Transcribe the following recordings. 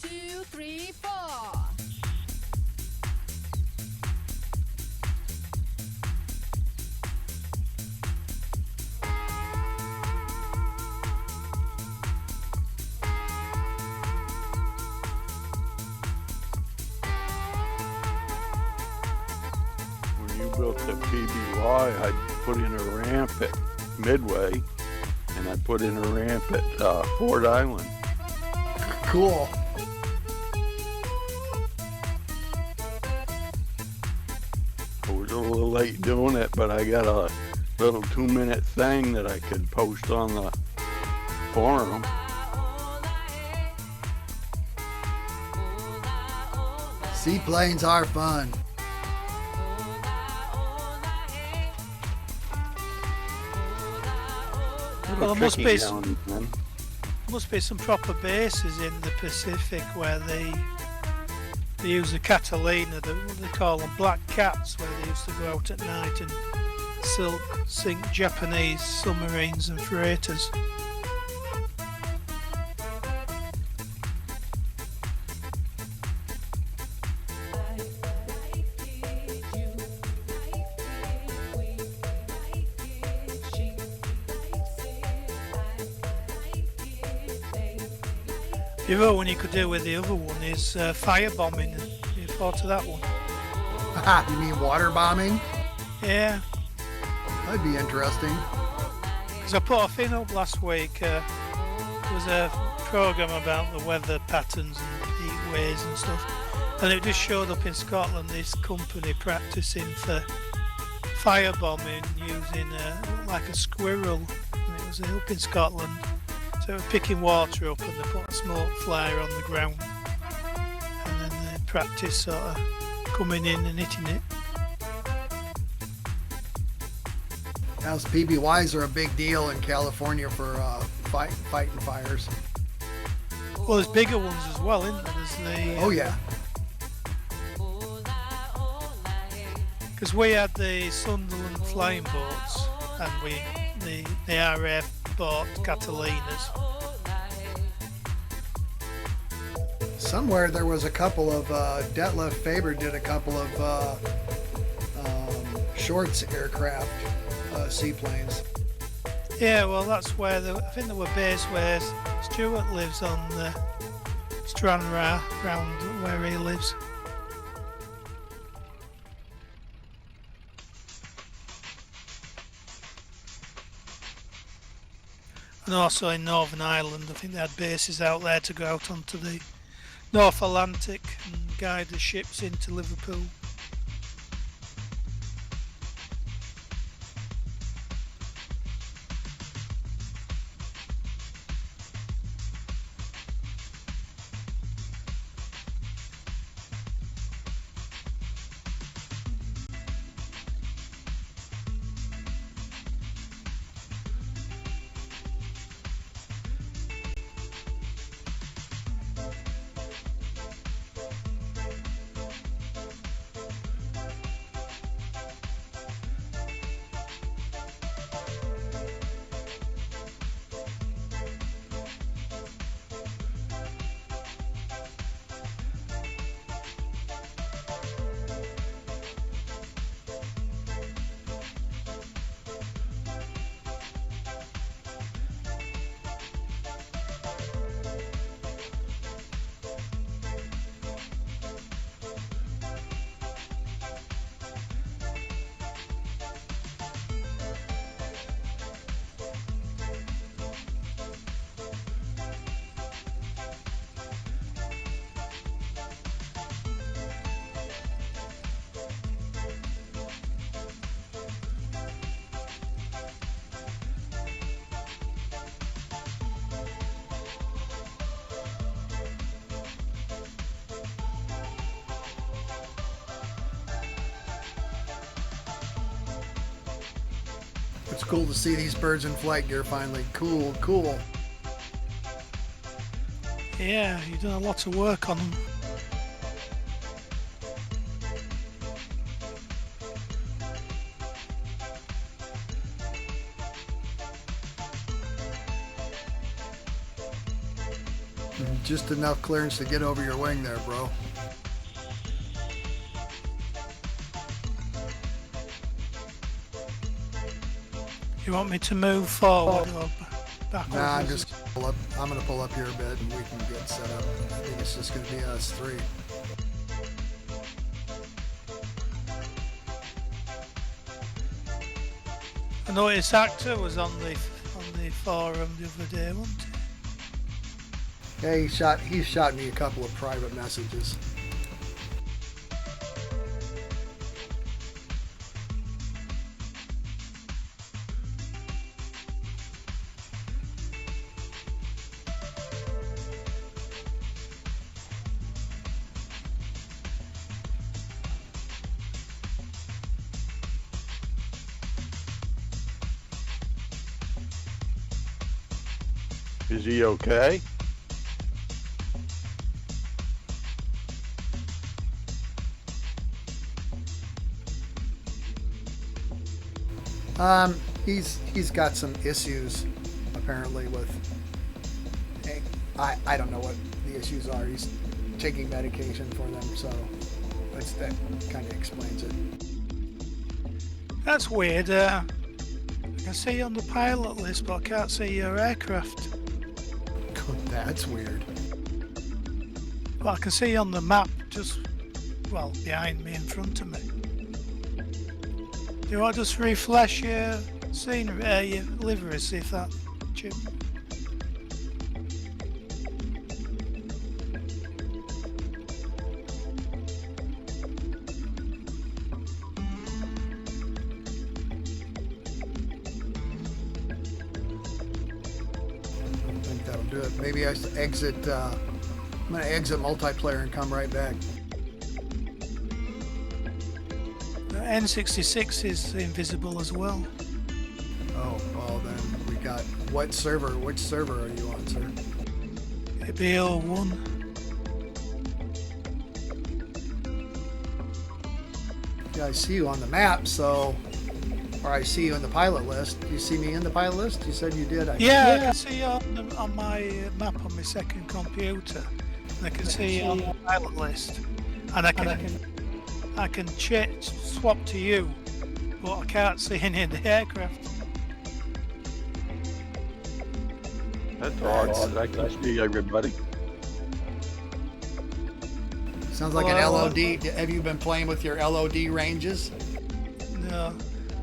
2, 3, 4. When you built the PBY, I put in a ramp at Midway, and I put in a ramp at Ford Island. Cool. I was a little late doing it, but I got a little 2-minute thing that I could post on the forum. Seaplanes are fun. Well, there Tricky must be some proper bases in the Pacific where they use the Catalina, they call them black cats, where they used to go out at night and sink Japanese submarines and freighters. The other one you could do with the other one is firebombing. You thought of that one? You mean water bombing? Yeah. That'd be interesting. Because I put a thing up last week. There was a program about the weather patterns and heat waves and stuff, and it just showed up in Scotland. This company practicing for firebombing using like a squirrel, and it was up in Scotland. So they were picking water up and they put a smoke flare on the ground, and then they practice sort of coming in and hitting it. Those PBYs are a big deal in California for fighting fires. Well, there's bigger ones as well, isn't there? There's the, Oh yeah. Because we had the Sunderland flying boats, and the RAF bought Catalinas. Somewhere there was a couple of Detlef Faber did a couple of Shorts aircraft seaplanes. Yeah, well, that's where I think they were based where Stuart lives on the Stranraer, round where he lives. And also in Northern Ireland, I think they had bases out there to go out onto the North Atlantic and guide the ships into Liverpool. It's cool to see these birds in flight gear finally. Cool, cool. Yeah, you've done a lot of work on them. Just enough clearance to get over your wing there, bro. You want me to move forward or backwards? Nah, I'm just pull up. I'm gonna pull up here a bit and we can get set up. I think it's just gonna be us three. I noticed Actor was on the forum the other day, wasn't he? Yeah, he shot me a couple of private messages. Is he okay? He's got some issues apparently with. I don't know what the issues are. He's taking medication for them, so that kind of explains it. That's weird. I can see you on the pilot list, but I can't see your aircraft. That's weird. Well, I can see you on the map, just well behind me, in front of me. Do you want to just refresh your scenery, your livery, see if that chip? I think that'll do it. Maybe I exit. I'm gonna exit multiplayer and come right back. The N66 is invisible as well. Oh, well then we got what server? Which server are you on, sir? It'd be 01. Yeah, I see you on the map, so, or I see you in the pilot list. Do you see me in the pilot list? You said you did. I can see you on my map on my second computer. And I can see you on the pilot list, and I can swap to you, but I can't see any of the aircraft. That's odd. I can see everybody. Sounds like an LOD. Have you been playing with your LOD ranges? No.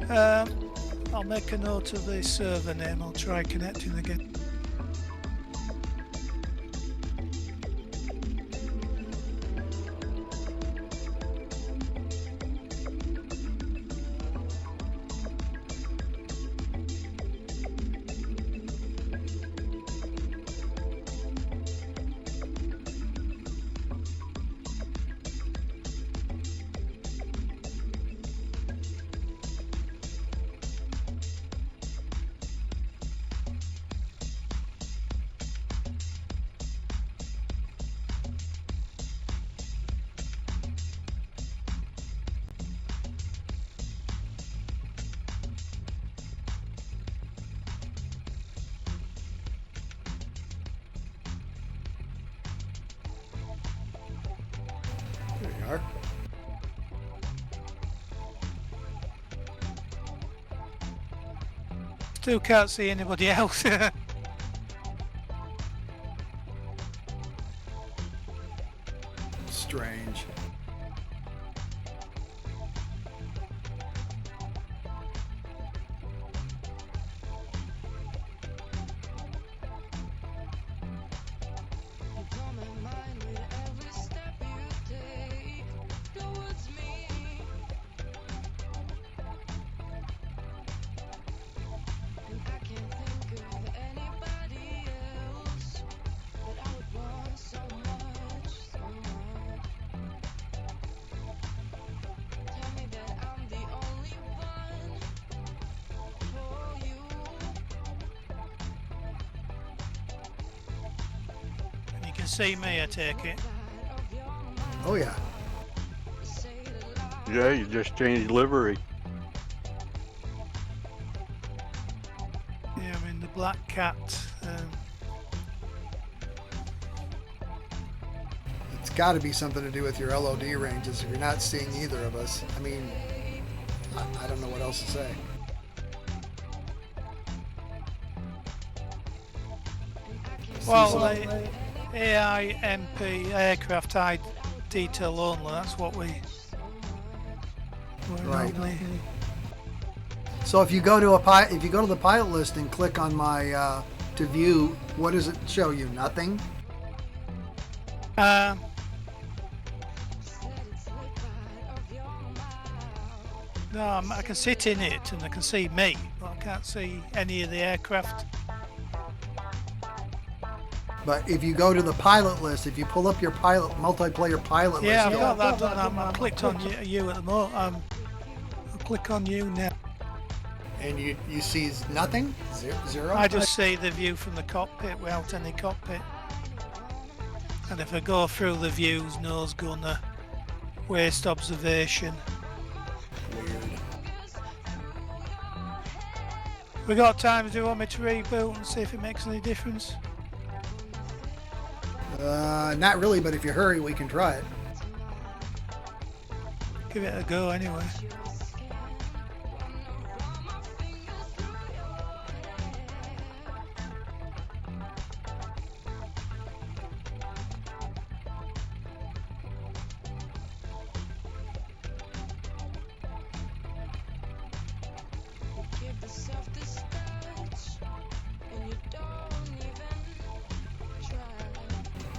I'll make a note of the server name. I'll try connecting again. There you are. Still can't see anybody else. Strange. See me, I take it. Oh yeah. Yeah, you just changed livery. Yeah, I'm in the Black Cat. got to be something to do with your LOD ranges if you're not seeing either of us. I mean, I don't know what else to say. Well, AIMP aircraft high detail only. That's what we're Right. normally. So if you go to the pilot list and click on my to view, what does it show you? Nothing. No, I can sit in it and I can see me, but I can't see any of the aircraft. But if you go to the pilot list, if you pull up your multiplayer pilot Yeah, list, I've got that done. I clicked on you at the moment. I'll click on you now. and you see nothing, zero. I just see the view from the cockpit without any cockpit. And if I go through the views, nose gunner, waist observation. Weird. We got time? Do you want me to reboot and see if it makes any difference? Not really, but if you hurry, we can try it. Give it a go anyway.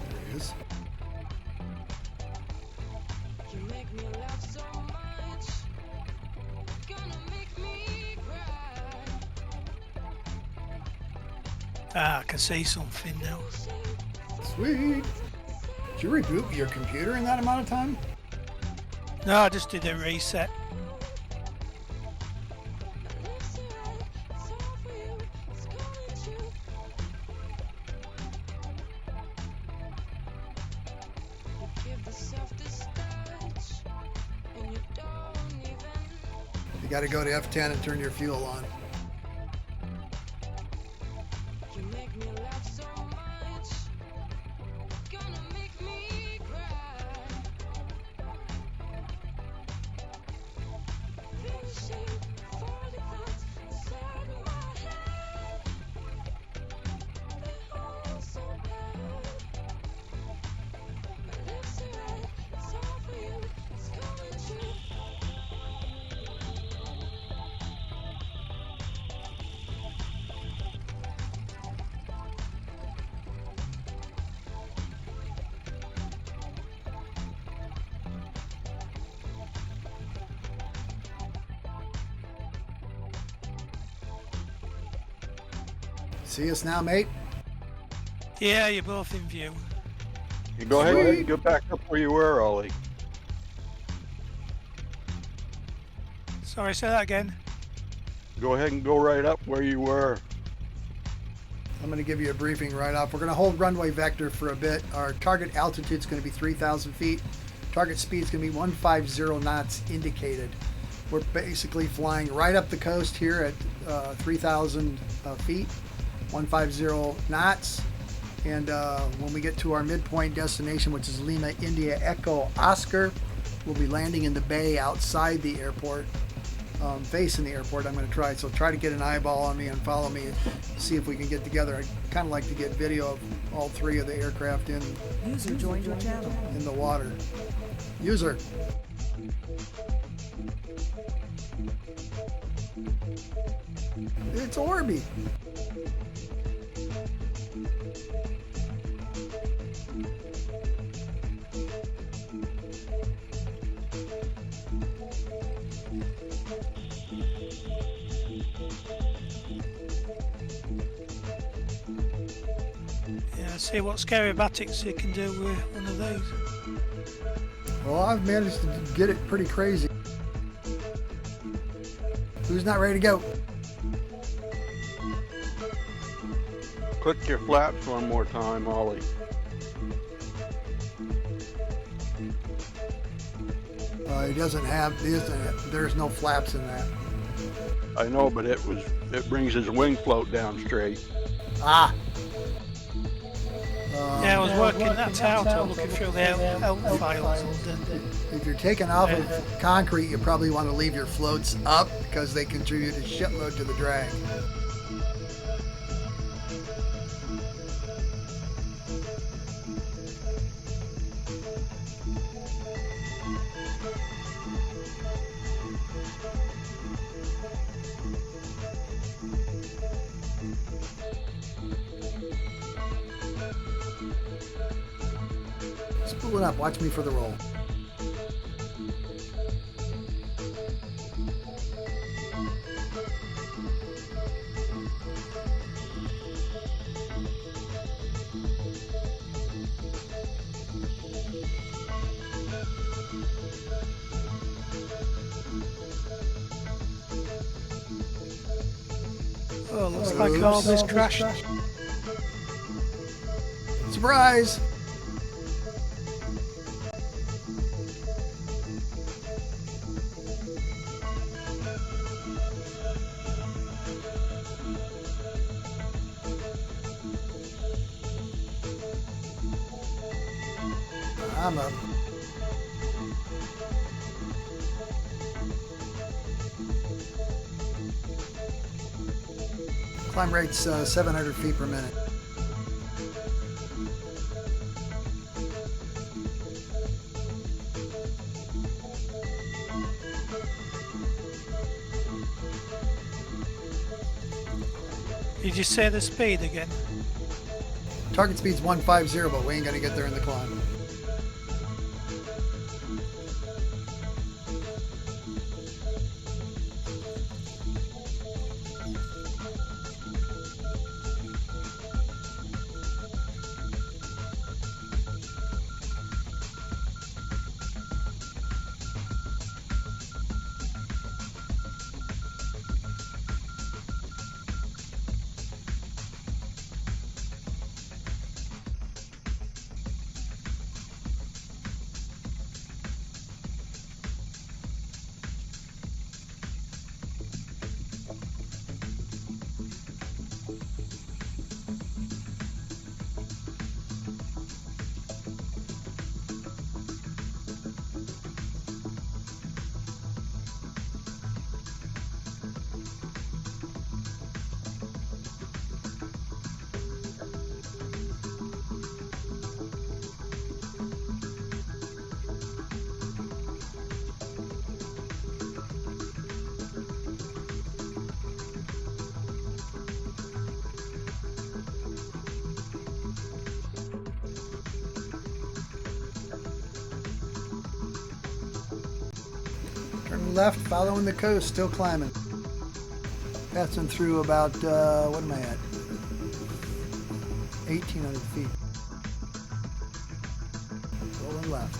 There it is. Ah, I can see something now. Sweet. Did you reboot your computer in that amount of time? No, I just did a reset. You got to go to F10 and turn your fuel on. See us now, mate? Yeah, you're both in view. You go ahead and go back up where you were, Ollie. Sorry, say that again. Go ahead and go right up where you were. I'm going to give you a briefing right off. We're going to hold runway vector for a bit. Our target altitude is going to be 3,000 feet. Target speed is going to be 150 knots indicated. We're basically flying right up the coast here at 3,000 feet, 150 knots. And when we get to our midpoint destination, which is Lima, India, Echo, Oscar, we'll be landing in the bay outside the airport, facing the airport. I'm going to try. So try to get an eyeball on me and follow me and see if we can get together. I'd kind of like to get video of all three of the aircraft in User joined your channel. in the water. User. It's Orby. Yeah, see what scary-batics you can do with one of these. Well, I've managed to get it pretty crazy. Who's not ready to go? Click your flaps one more time, Ollie. He doesn't have, there's no flaps in that. I know, but it brings his wing float down straight. Ah. Yeah, I was working that out, looking through the L files. And, If you're taking off of concrete, you probably want to leave your floats up because they contribute a shitload to the drag. Spool it up. Watch me for the roll. oh, looks like all this crashed. Surprise! I'm up. Climb rate's 700 feet per minute. Did you say the speed again? Target speed's 150, but we ain't gonna get there in the climb. Turn left, following the coast, still climbing. Passing through about, what am I at? 1,800 feet. Rolling left.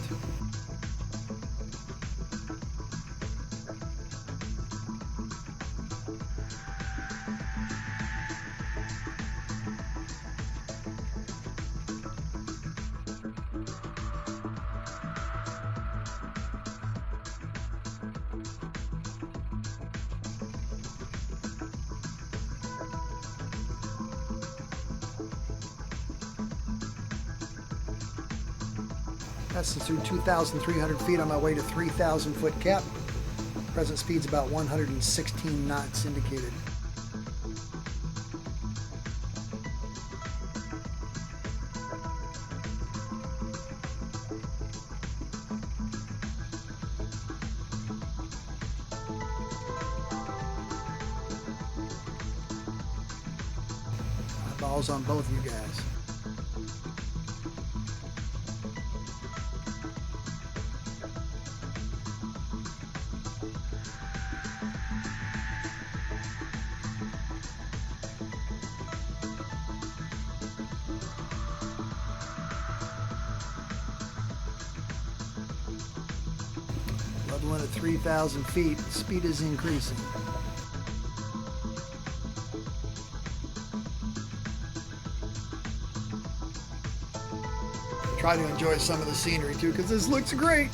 Passing through 2,300 feet on my way to 3,000 foot cap. Present speed's about 116 knots indicated. Eyeballs on both of you guys. Leveling at 3,000 feet, speed is increasing. Try to enjoy some of the scenery too, because this looks great.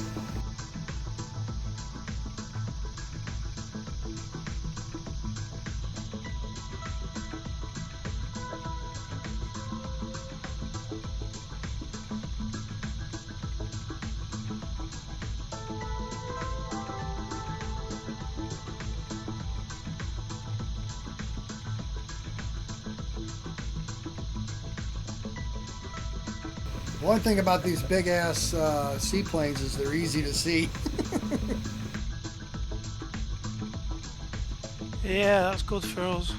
One thing about these big ass seaplanes is they're easy to see. Yeah, that's good for us.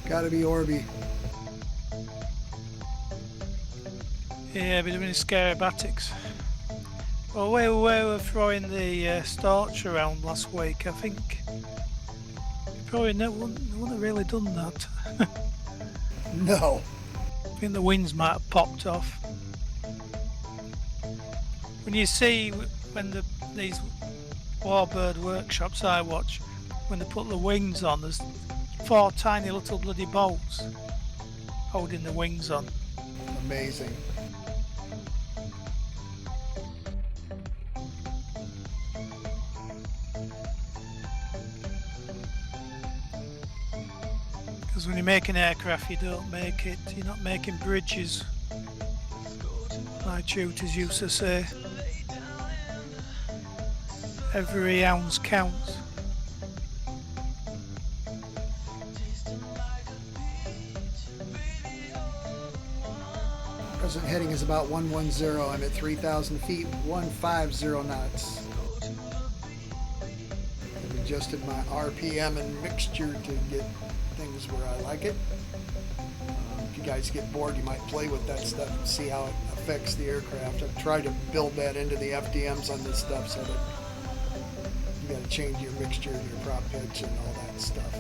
Gotta be Orby. Yeah, we're doing scary-batics. Well, we were throwing the storch around last week. I think probably wouldn't have really done that. No. I think the wings might have popped off. When you see when these warbird workshops I watch, when they put the wings on, there's 4 tiny little bloody bolts holding the wings on. Amazing. Because when you make an aircraft, you're not making bridges. My tutors used to say, every ounce counts. Present heading is about 110. I'm at 3,000 feet, 150 knots. I've adjusted my RPM and mixture to get things where I like it. If you guys get bored, you might play with that stuff and see how it affects the aircraft. I've tried to build that into the FDMs on this stuff so that you got to change your mixture and your prop pitch and all that stuff.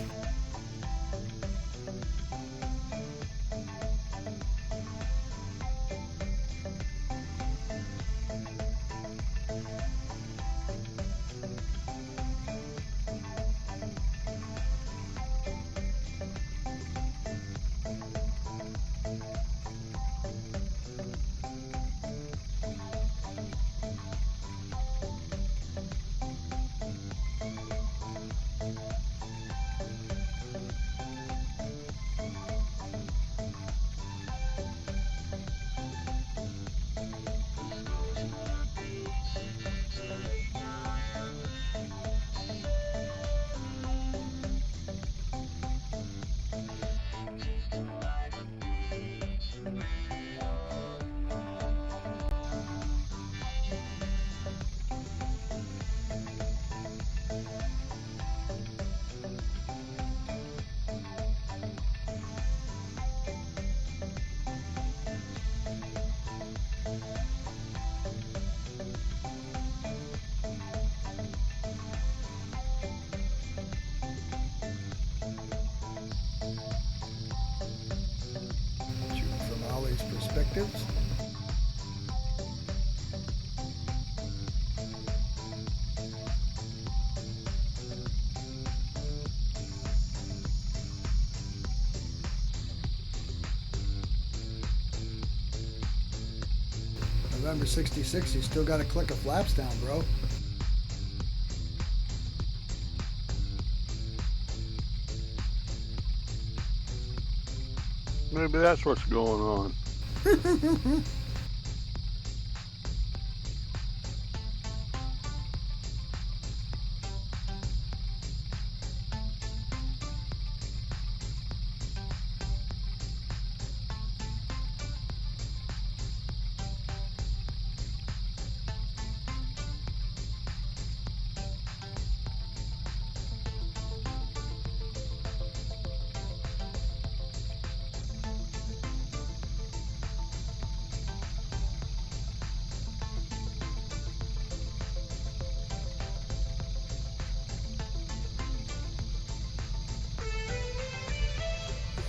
Perspectives. November 66, you still got to click a flaps down, bro. Maybe that's what's going on.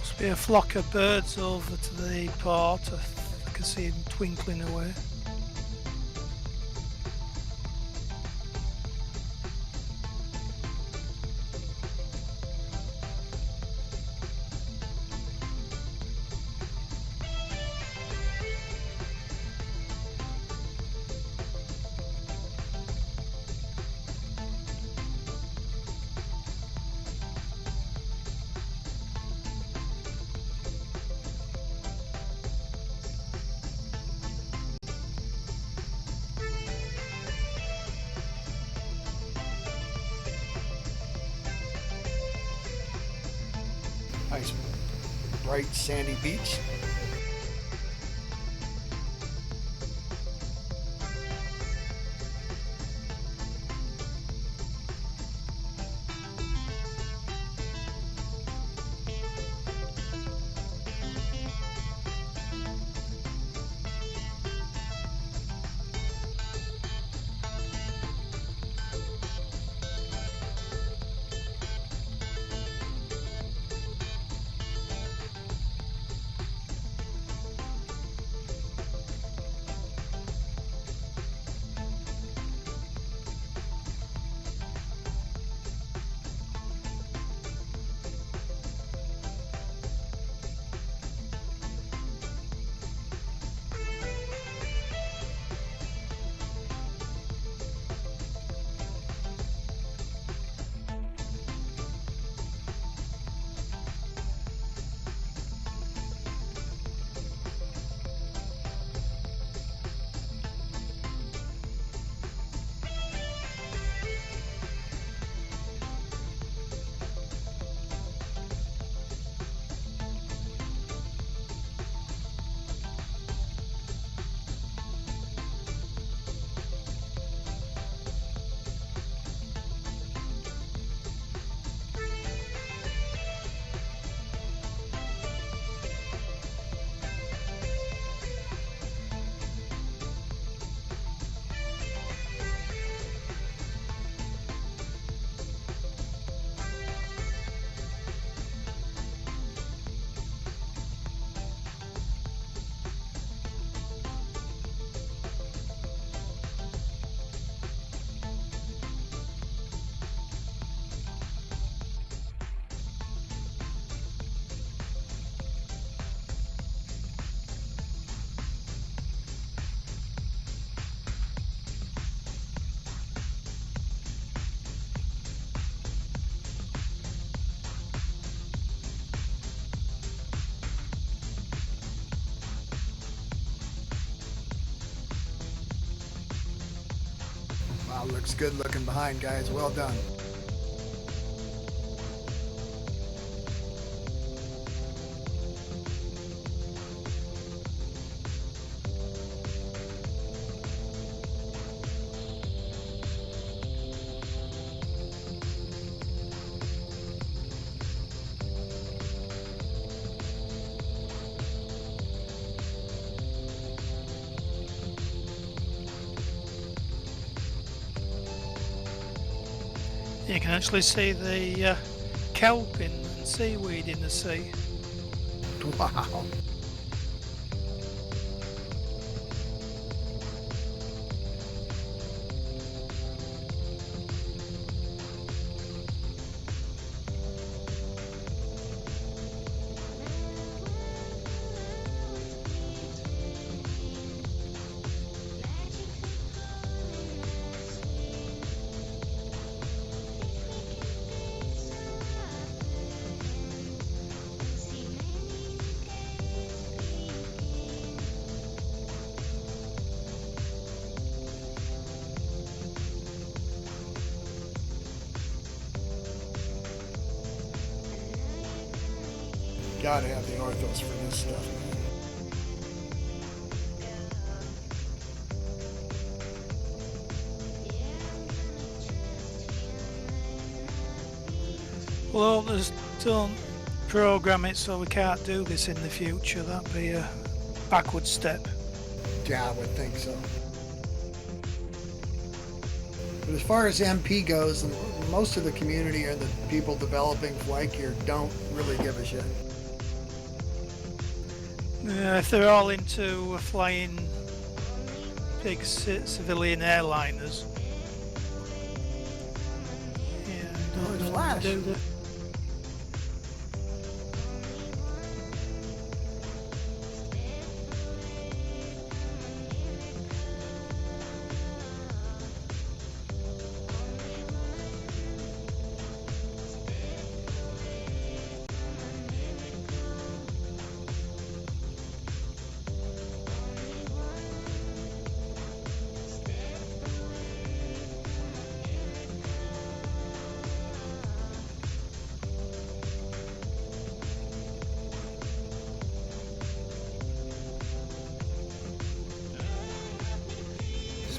Must be a flock of birds over to the port. I can see them twinkling away. bright sandy beach. Wow, looks good looking behind, guys. Well done. You can actually see the kelp and seaweed in the sea. Wow. Gotta have the orthos for this stuff, man. Well, just don't program it so we can't do this in the future. That'd be a backward step. Yeah, I would think so. But as far as MP goes, most of the community and the people developing flight gear don't really give a shit. If they're all into flying big civilian airliners, yeah, Oh, it's don't Flash. do that.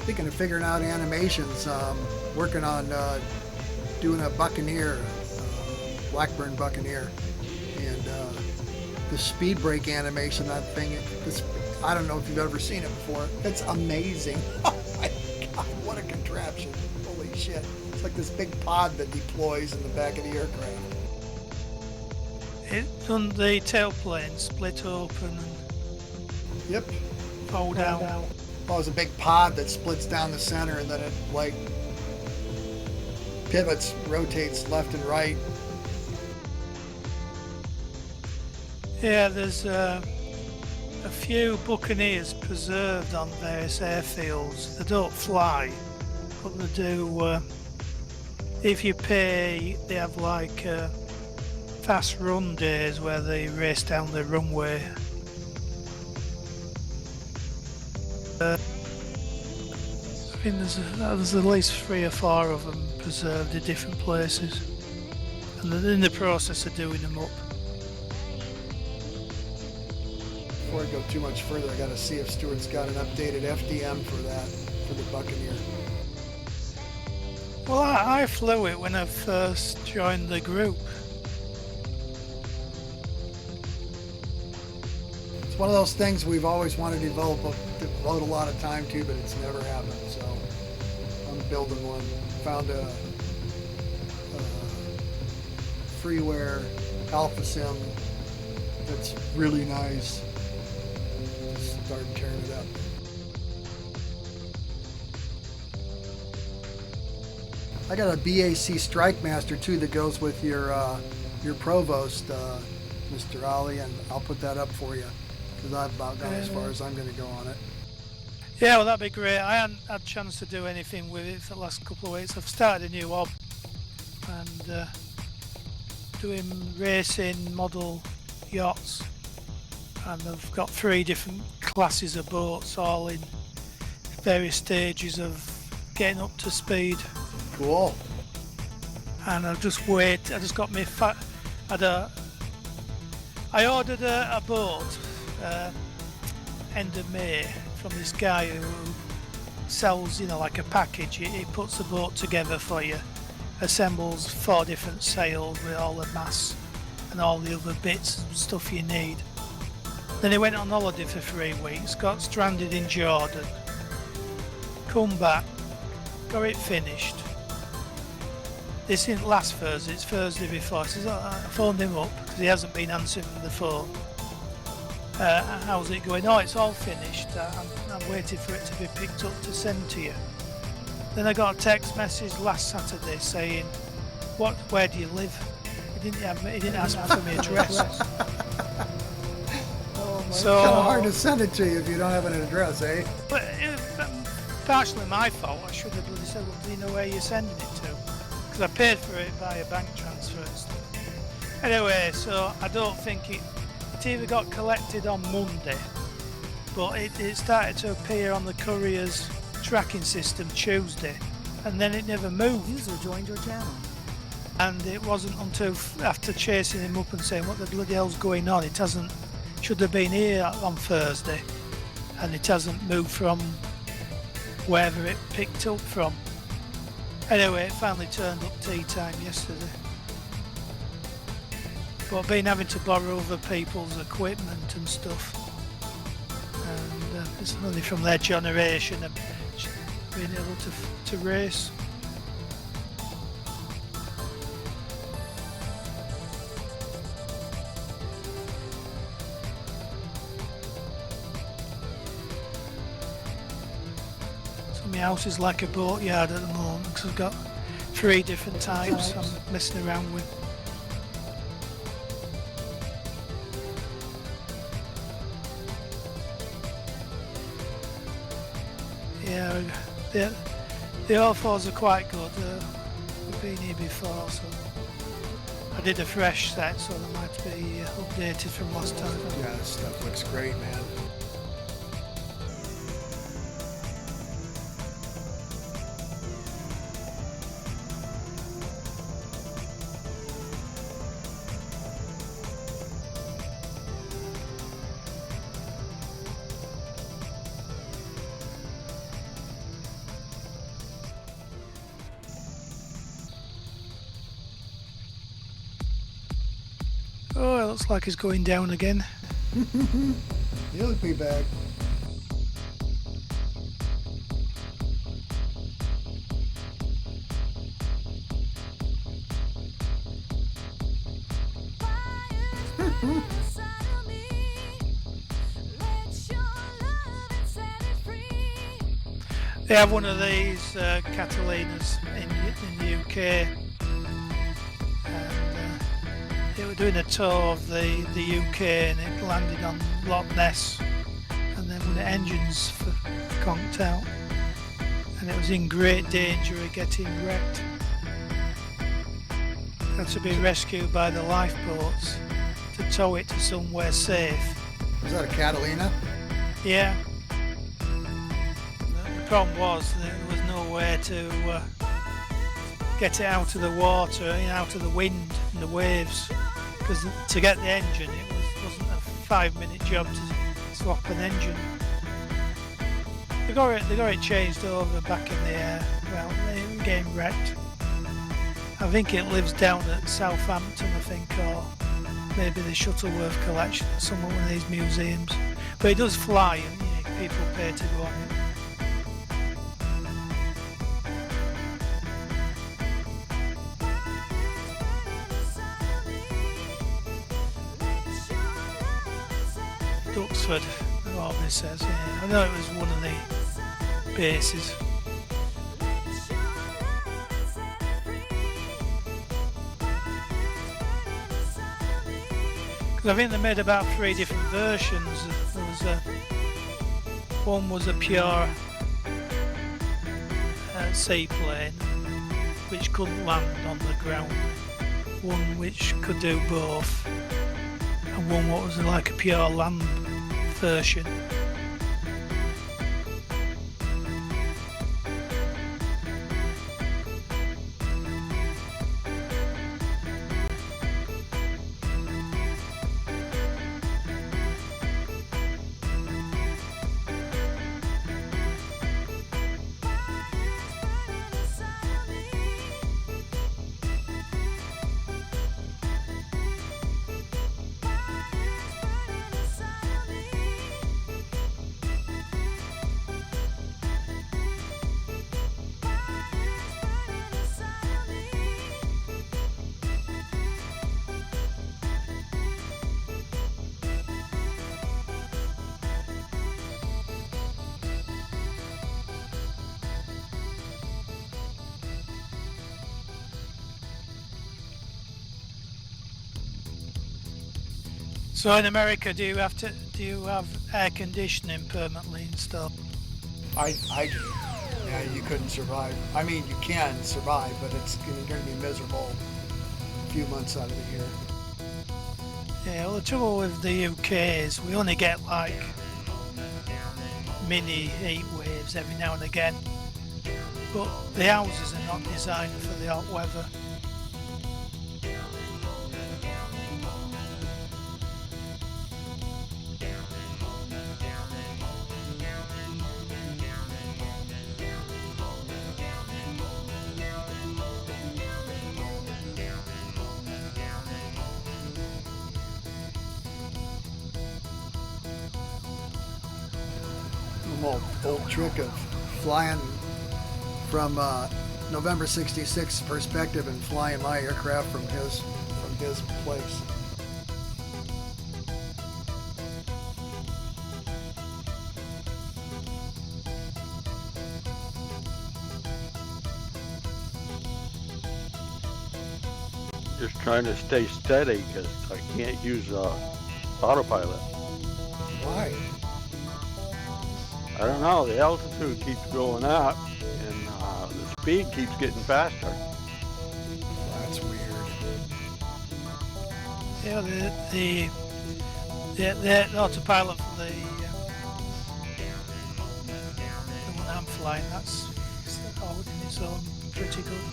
Speaking of figuring out animations, working on doing a Buccaneer, Blackburn Buccaneer, and the speed brake animation, that thing, I don't know if you've ever seen it before. It's amazing. Oh my God, what a contraption. Holy shit. It's like this big pod that deploys in the back of the aircraft. It done the tailplane split open and Yep. fold out. Oh, it's a big pod that splits down the center and then it like pivots, rotates left and right. Yeah, there's a few Buccaneers preserved on various airfields. They don't fly, but they do. If you pay, they have like fast run days where they race down the runway. I think there's at least 3 or 4 of them preserved in different places, and they're in the process of doing them up. Before I go too much further, I gotta see if Stuart's got an updated FDM for that, for the Buccaneer. Well, I flew it when I first joined the group. It's one of those things we've always wanted to devote a lot of time to, but it's never happened. So I'm building one. Found a freeware alpha sim that's really nice. Just started tearing it up. I got a BAC Strike Master too that goes with your Provost, Mr. Ali, and I'll put that up for you because I've about gone as far as I'm going to go on it. Yeah, well, that'd be great. I hadn't had a chance to do anything with it for the last couple of weeks. I've started a new hobby and doing racing model yachts, and I've got 3 different classes of boats, all in various stages of getting up to speed. Cool. And I just got me I ordered a boat end of May from this guy who sells, like a package. He puts the boat together for you, assembles 4 different sails with all the masts and all the other bits and stuff you need. Then he went on holiday for 3 weeks, got stranded in Jordan, come back, got it finished. This isn't last Thursday, it's Thursday before. I phoned him up because he hasn't been answering the phone. How's it going? Oh, it's all finished. I'm waiting for it to be picked up to send to you. Then I got a text message last Saturday saying, where do you live? He didn't ask me for my address. It's kind of hard to send it to you if you don't have an address, eh? But partially my fault. I should have bloody said, well, do you know where you're sending it to? Because I paid for it via bank transfer and stuff. Anyway, so I don't think it either got collected on Monday, but it started to appear on the courier's tracking system Tuesday, and then it never moved. User joined your channel. And it wasn't until after chasing him up and saying, what the bloody hell's going on? It should have been here on Thursday, and it hasn't moved from wherever it picked up from. Anyway, it finally turned up tea time yesterday. But I've been having to borrow other people's equipment and stuff, and it's only from their generation of being able to race. So my house is like a boatyard at the moment because I've got 3 different types I'm messing around with. Yeah, the all-fours are quite good. We've been here before, so I did a fresh set, so they might be updated from last time. Yeah, this stuff looks great, man. Oh, it looks like it's going down again. He'll be back. They have one of these Catalinas in the UK, and they were doing a tour of the UK, and it landed on Loch Ness, and then one of the engines conked out, and it was in great danger of getting wrecked. Had to be rescued by the lifeboats to tow it to somewhere safe. Was that a Catalina? Yeah. The problem was there was nowhere to get it out of the water, out of the wind and the waves, because to get the engine wasn't a 5-minute job to swap an engine. They got it changed over back in the air. Well, they were getting wrecked. I think it lives down at Southampton, I think, or maybe the Shuttleworth collection or some of one of these museums. But it does fly, and people pay to go on it. Duxford, Olbia says, yeah. I know it was one of the bases. Because I think they made about 3 different versions. There was one was a pure seaplane, which couldn't land on the ground. One which could do both, and one what was like a pure land version. So in America, do you have air conditioning permanently installed? I do. Yeah, you couldn't survive. I mean, you can survive, but it's going to be miserable a few months out of the year. Yeah, well, the trouble with the UK is we only get like mini heat waves every now and again, but the houses are not designed for the hot weather. Old trick of flying from November '66 perspective and flying my aircraft from his place. Just trying to stay steady because I can't use autopilot. Why? I don't know, the altitude keeps going up and the speed keeps getting faster. That's weird. Yeah, the autopilot for the one I'm flying, that's all in its own pretty good.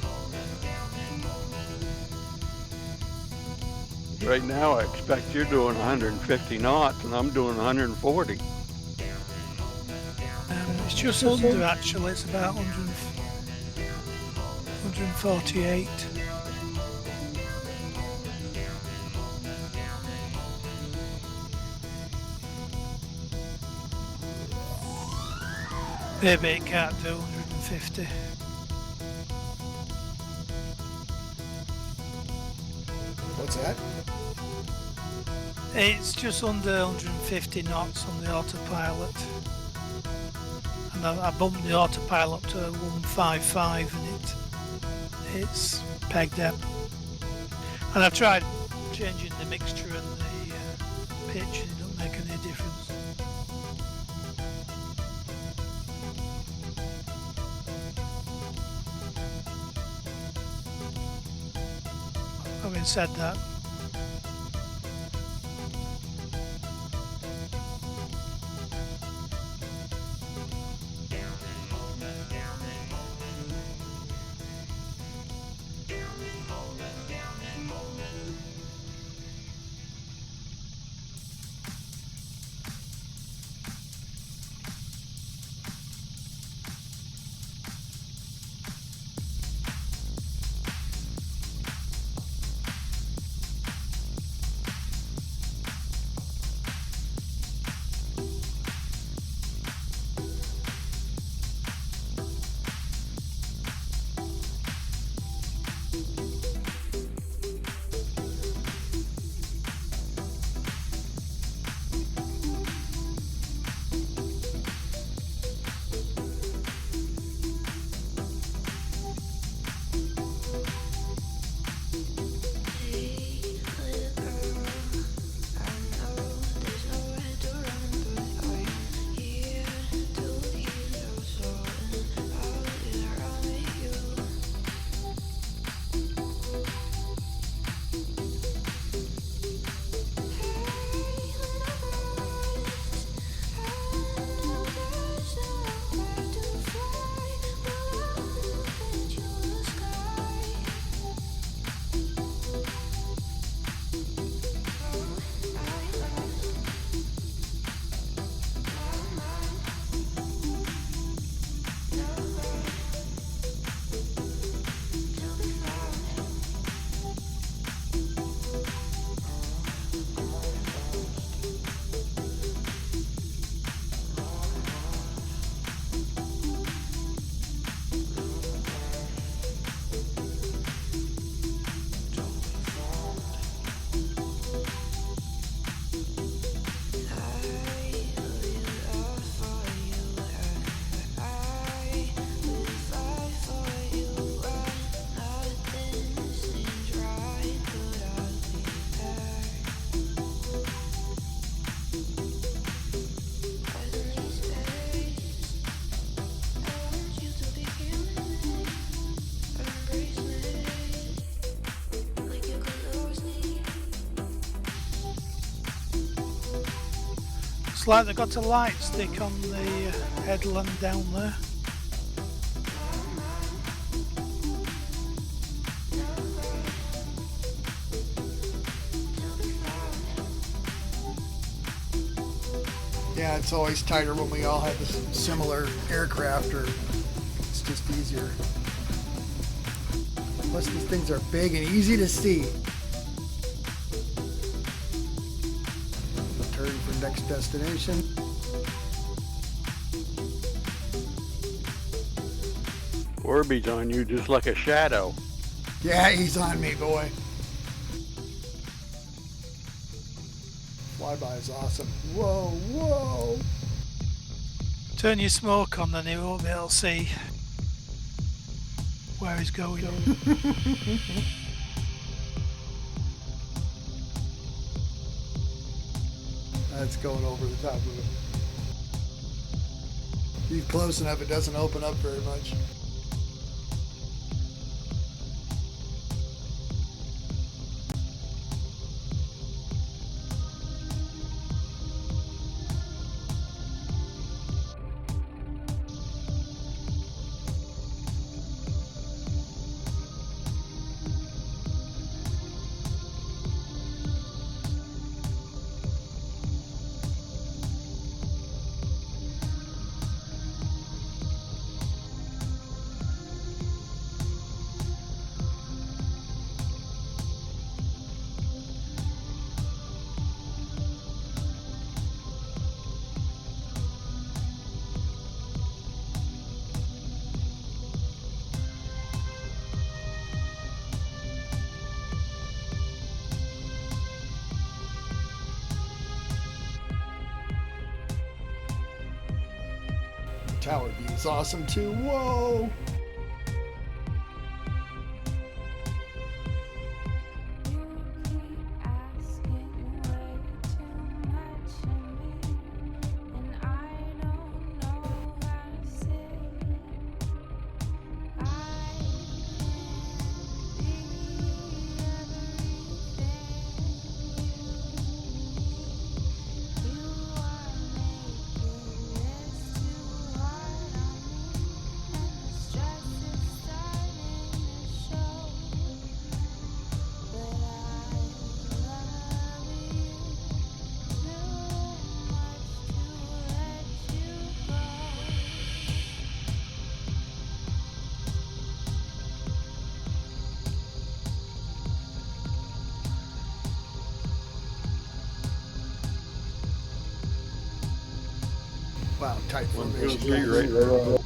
Right now I expect you're doing 150 knots and I'm doing 140. It's just under actually, it's about 148. Maybe it can't do 150. What's that? It's just under 150 knots on the autopilot. And I bumped the autopilot to 155 and it's pegged out. And I've tried changing the mixture and the pitch and it don't make any difference. Having said that, it's like they've got a light stick on the headland down there. Yeah, it's always tighter when we all have a similar aircraft, or it's just easier. Plus these things are big and easy to see. Turn for next destination. Orby's on you just like a shadow. Yeah, he's on me, boy. Flyby is awesome. Whoa, whoa. Turn your smoke on, then he won't be able to see where he's going. That's going over the top of it. He's close enough, it doesn't open up very much. tower view is awesome too. Whoa! Wow, tight formation. Right.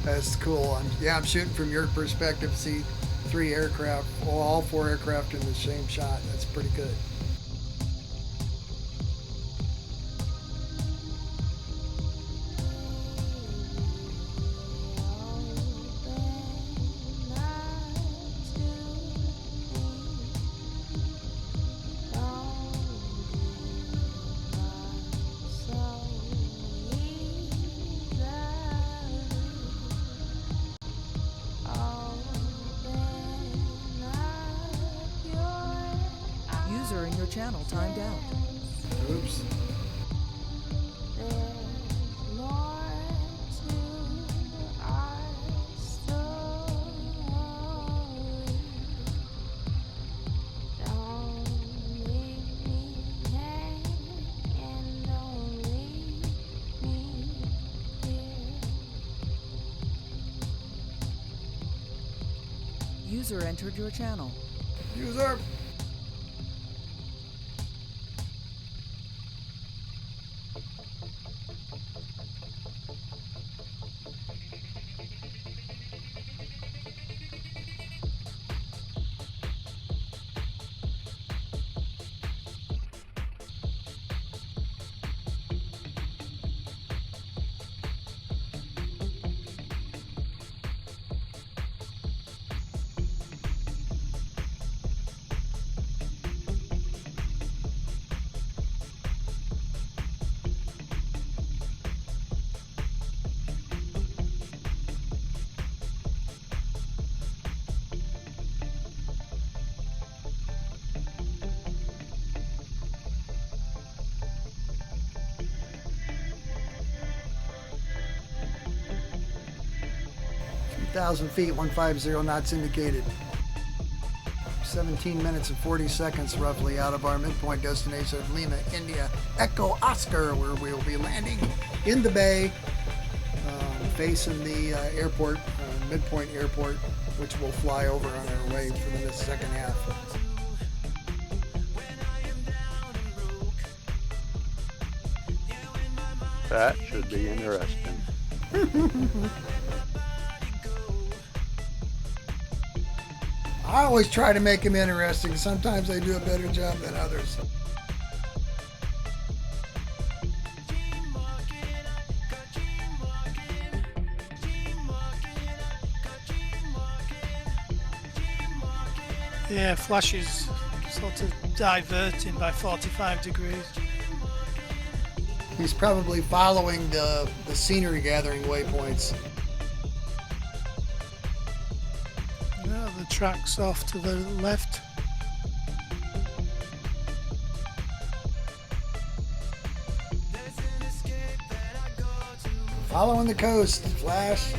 That's cool. I'm shooting from your perspective. See 3 aircraft, all 4 aircraft in the same shot. That's pretty good. User in your channel timed out. Oops. User entered your channel. User. Thousand feet, 150 knots indicated. 17 minutes and 40 seconds roughly out of our midpoint destination of Lima, India. Echo Oscar, where we'll be landing in the bay, facing the airport, midpoint airport, which we'll fly over on our way for the second half. That should be interesting. I always try to make them interesting. Sometimes I do a better job than others. Yeah, Flash is sort of diverting by 45 degrees. He's probably following the scenery gathering waypoints. Yeah, the track's off to the left. Following the coast, Flash.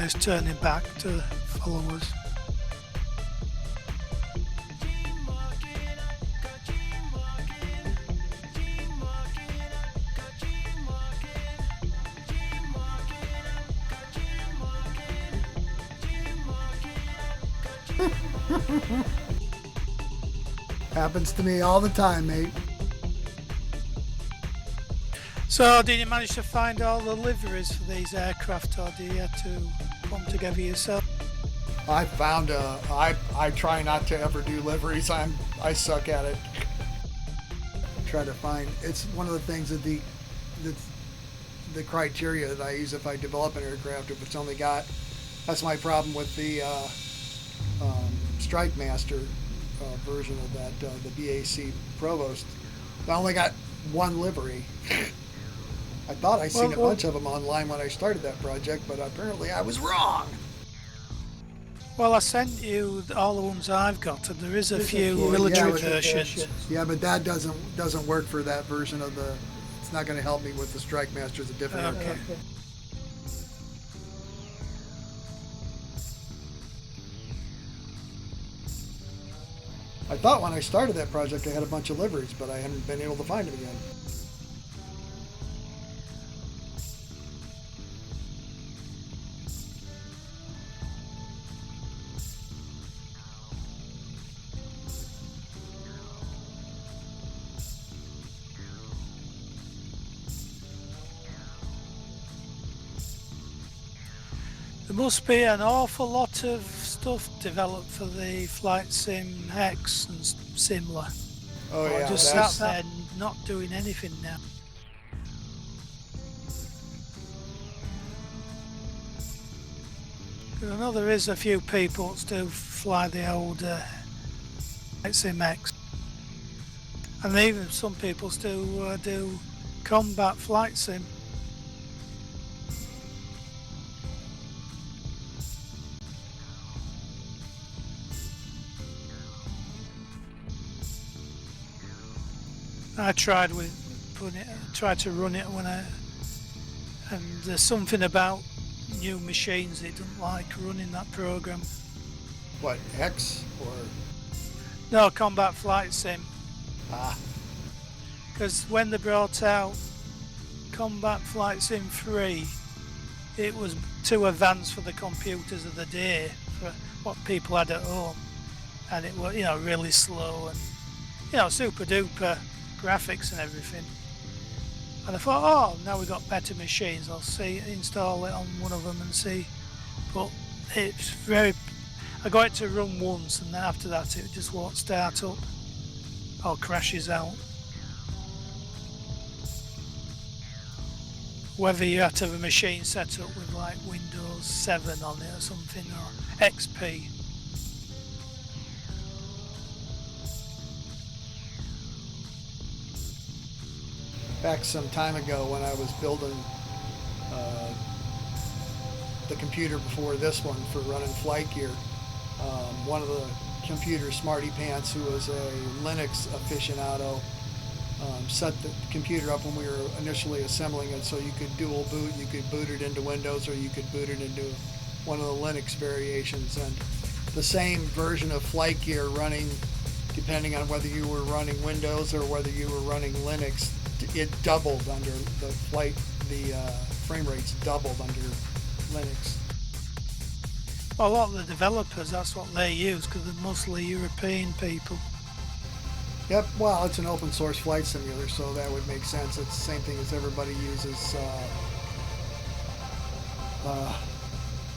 He's turning back to follow us. Happens to me all the time, mate. So, did you manage to find all the liveries for these aircraft, or do you have to put them together yourself? I found I try not to ever do liveries. I suck at it. Try to find. It's one of the things that the criteria that I use if I develop an aircraft. If it's only got, that's my problem with the Strike Master version of that, the BAC Provost. I only got one livery. I thought I seen a bunch of them online when I started that project, but apparently I was wrong. Well, I sent you all the ones I've got, and there is a few military versions. Yeah, but that doesn't work for that version of the. It's not going to help me with the Strike Master. It's a different. Okay. I thought when I started that project I had a bunch of liveries, but I haven't been able to find them again. There must be an awful lot of stuff developed for the Flight Sim X and similar. Oh Or yeah, just that's, sat there not doing anything now. I know there is a few people that still fly the old Flight Sim X. And even some people still do combat flight sim. I tried tried to run it and there's something about new machines that didn't like running that program. what, X or No, Combat Flight Sim. ah? Because when they brought out Combat Flight Sim 3, it was too advanced for the computers of the day, for what people had at home, and it was, really slow and, super duper graphics and everything. And I thought, oh, now we've got better machines, I'll install it on one of them and see. But it's I got it to run once, and then after that it just won't start up or crashes out. Whether you have to have a machine set up with like Windows 7 on it or something, or XP. Back some time ago when I was building the computer before this one for running flight gear, one of the computer smarty pants who was a Linux aficionado set the computer up when we were initially assembling it so you could dual boot. You could boot it into Windows or you could boot it into one of the Linux variations, and the same version of flight gear running, depending on whether you were running Windows or whether you were running Linux, it doubled under the frame rates doubled under Linux. Well, a lot of the developers, that's what they use, because they're mostly European people. Yep, well, it's an open source flight simulator, so that would make sense. It's the same thing as everybody uses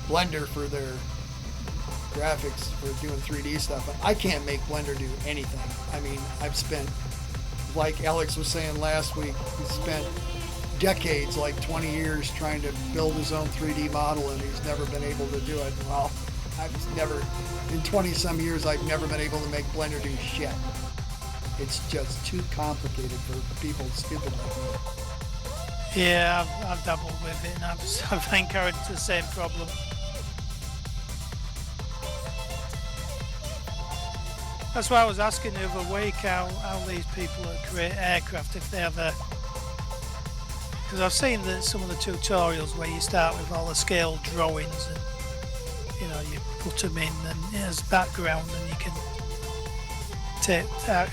Blender for their graphics for doing 3D stuff. I can't make Blender do anything. I mean, I've spent, like Alex was saying last week, he spent decades, like 20 years, trying to build his own 3D model, and he's never been able to do it. Well, in 20 some years, I've never been able to make Blender do shit. It's just too complicated for people stupid like me. Yeah, I've dabbled with it, and I've encountered the same problem. That's why I was asking the other week how these people that create aircraft, if they have because I've seen some of the tutorials where you start with all the scale drawings and you put them in and as background, and you can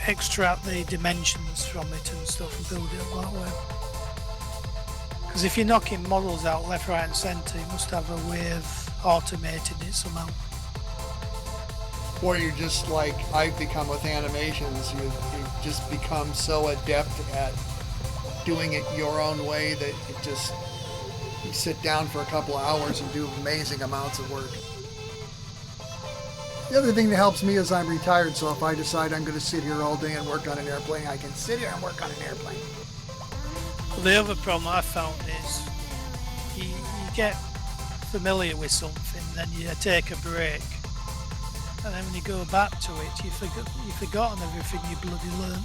extract the dimensions from it and stuff and build it that way. Because if you're knocking models out left, right and centre, you must have a way of automating it somehow. Or you're just like I've become with animations, you just become so adept at doing it your own way that you sit down for a couple of hours and do amazing amounts of work. The other thing that helps me is I'm retired, so if I decide I'm going to sit here all day and work on an airplane, I can sit here and work on an airplane. Well, the other problem I found is you get familiar with something, then you take a break, and then when you go back to it, you've forgotten everything you bloody learned.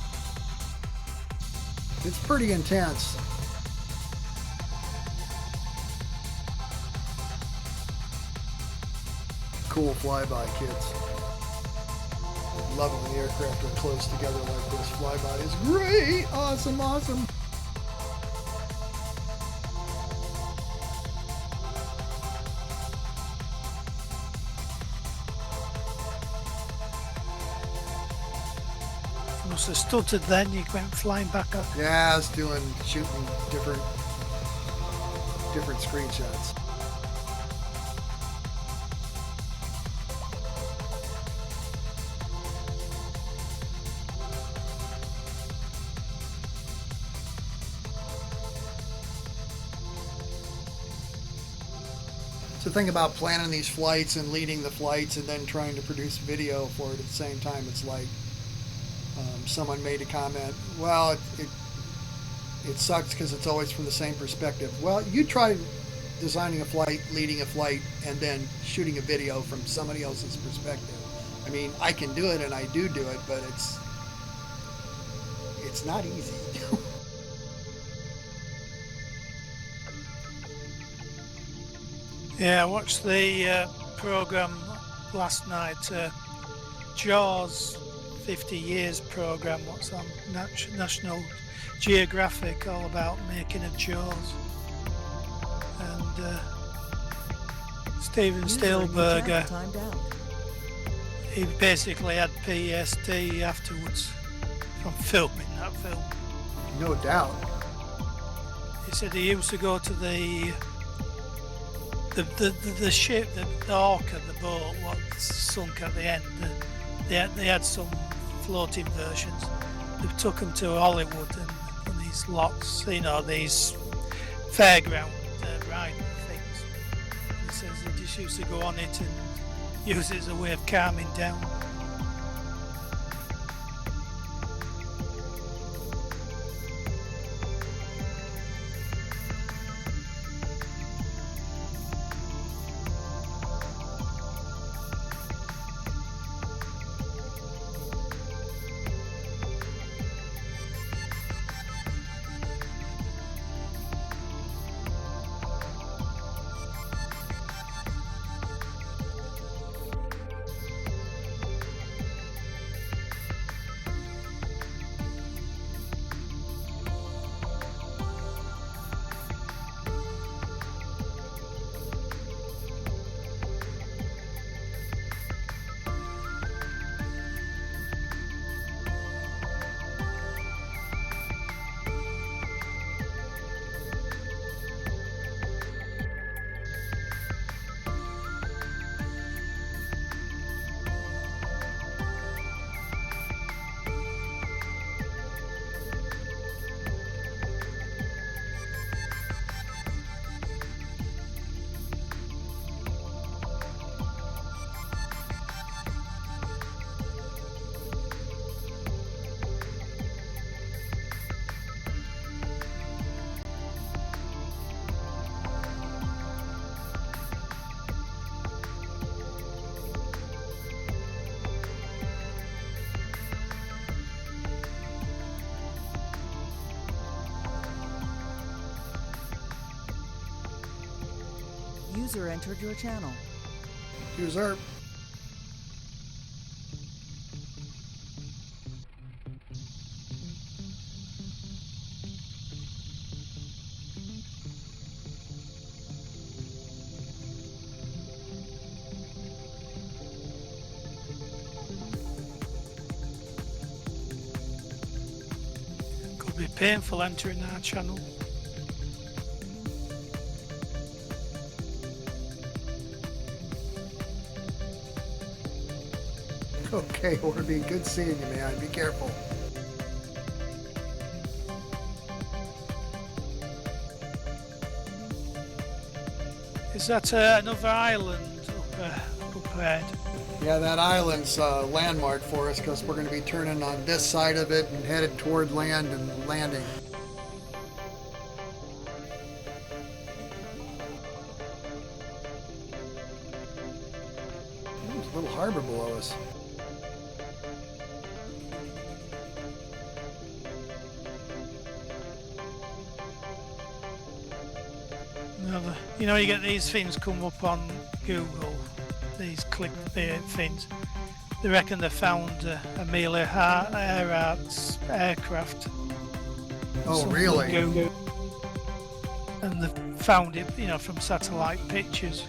It's pretty intense. Cool flyby, kids. Love it when the aircraft are close together like this. Flyby is great! Awesome, awesome! You must have stuttered then, you went flying back up. Yeah, I was shooting different screenshots. So the thing about planning these flights and leading the flights and then trying to produce video for it at the same time, it's like someone made a comment, well, it sucks because it's always from the same perspective. Well, you try designing a flight, leading a flight, and then shooting a video from somebody else's perspective. I mean, I can do it and I do it, but it's not easy. Yeah, I watched the program last night, Jaws 50 Years program, what's on National Geographic, all about making of Jaws. And Steven Spielberg, Timed out. he basically had PTSD afterwards from filming that film. No doubt. He said he used to go to the ship, the Orca, the boat, what sunk at the end. They had some floating versions. They took them to Hollywood and these lots, these fairground ride things. He says they just used to go on it and use it as a way of calming down. User entered your channel. User. Could be painful entering our channel. Okay, Orby, good seeing you, man. Be careful. Is that another island up ahead? Yeah, that island's landmark for us because we're going to be turning on this side of it and headed toward land and landing. There's a little harbor below us. You know, you get these things come up on Google, these clickbait things. They reckon they found Amelia Earhart's aircraft. Oh, really? And they found it, you know, from satellite pictures.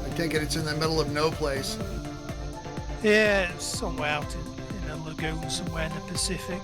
I take it it's in the middle of no place. Yeah, it's somewhere out in a lagoon somewhere in the Pacific.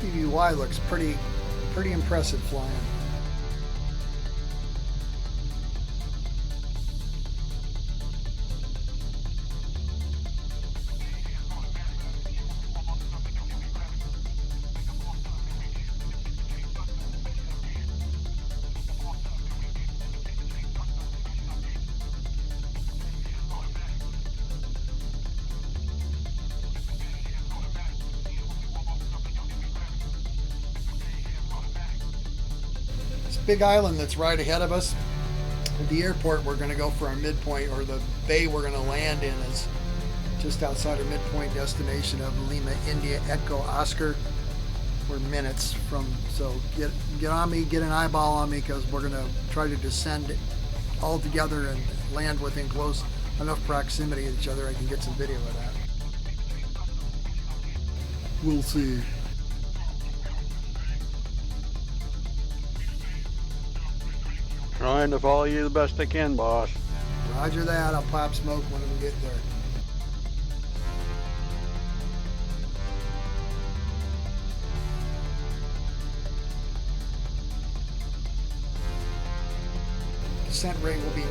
PBY looks pretty impressive flying. Big island that's right ahead of us. At the airport we're going to go for our midpoint, or the bay we're going to land in is just outside our midpoint destination of Lima, India, Echo, Oscar. We're minutes from, so get on me, get an eyeball on me, because we're going to try to descend all together and land within close enough proximity of each other I can get some video of that. We'll see. Trying to follow you the best I can, boss. Roger that. I'll pop smoke when we get there. descent rate will be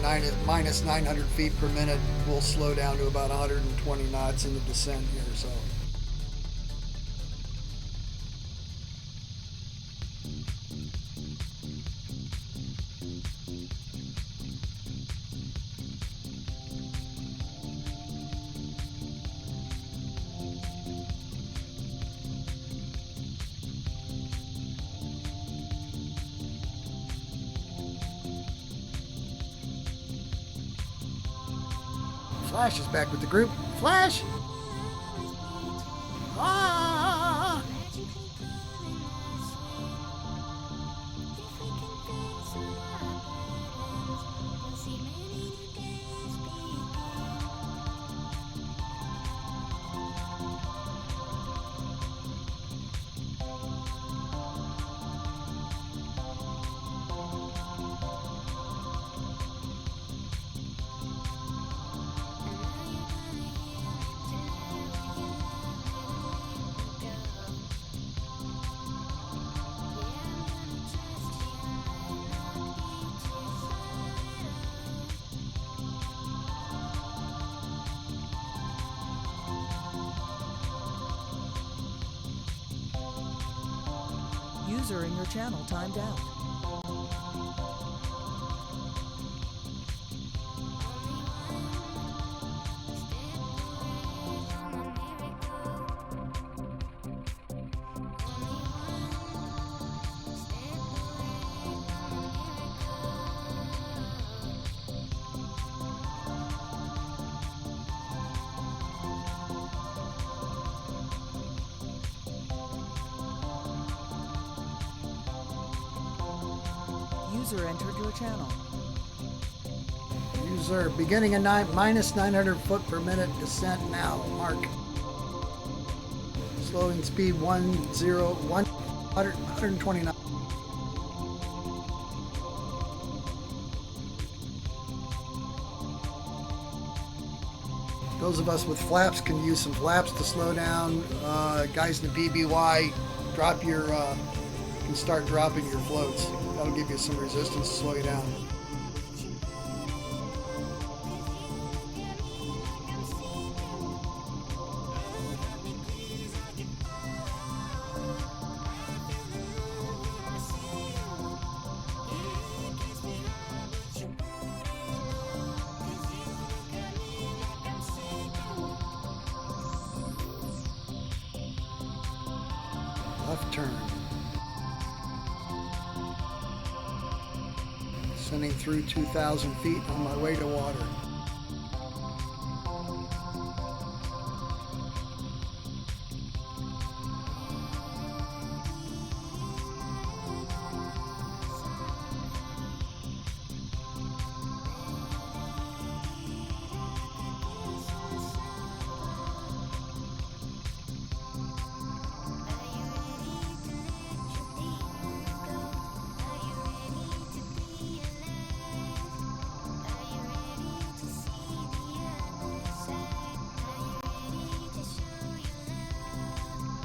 minus 900 feet per minute. We'll slow down to about 120 knots in the descent here. So. Flash is back with the group. Flash! Ah! User in your channel timed out. User entered your channel. User beginning a minus 900 foot per minute descent now. Mark. Slowing speed 129. Those of us with flaps can use some flaps to slow down. Guys in the BBY, drop your, can start dropping your floats. That'll give you some resistance to slow you down. Left turn. Sending through 2,000 feet on my way to water.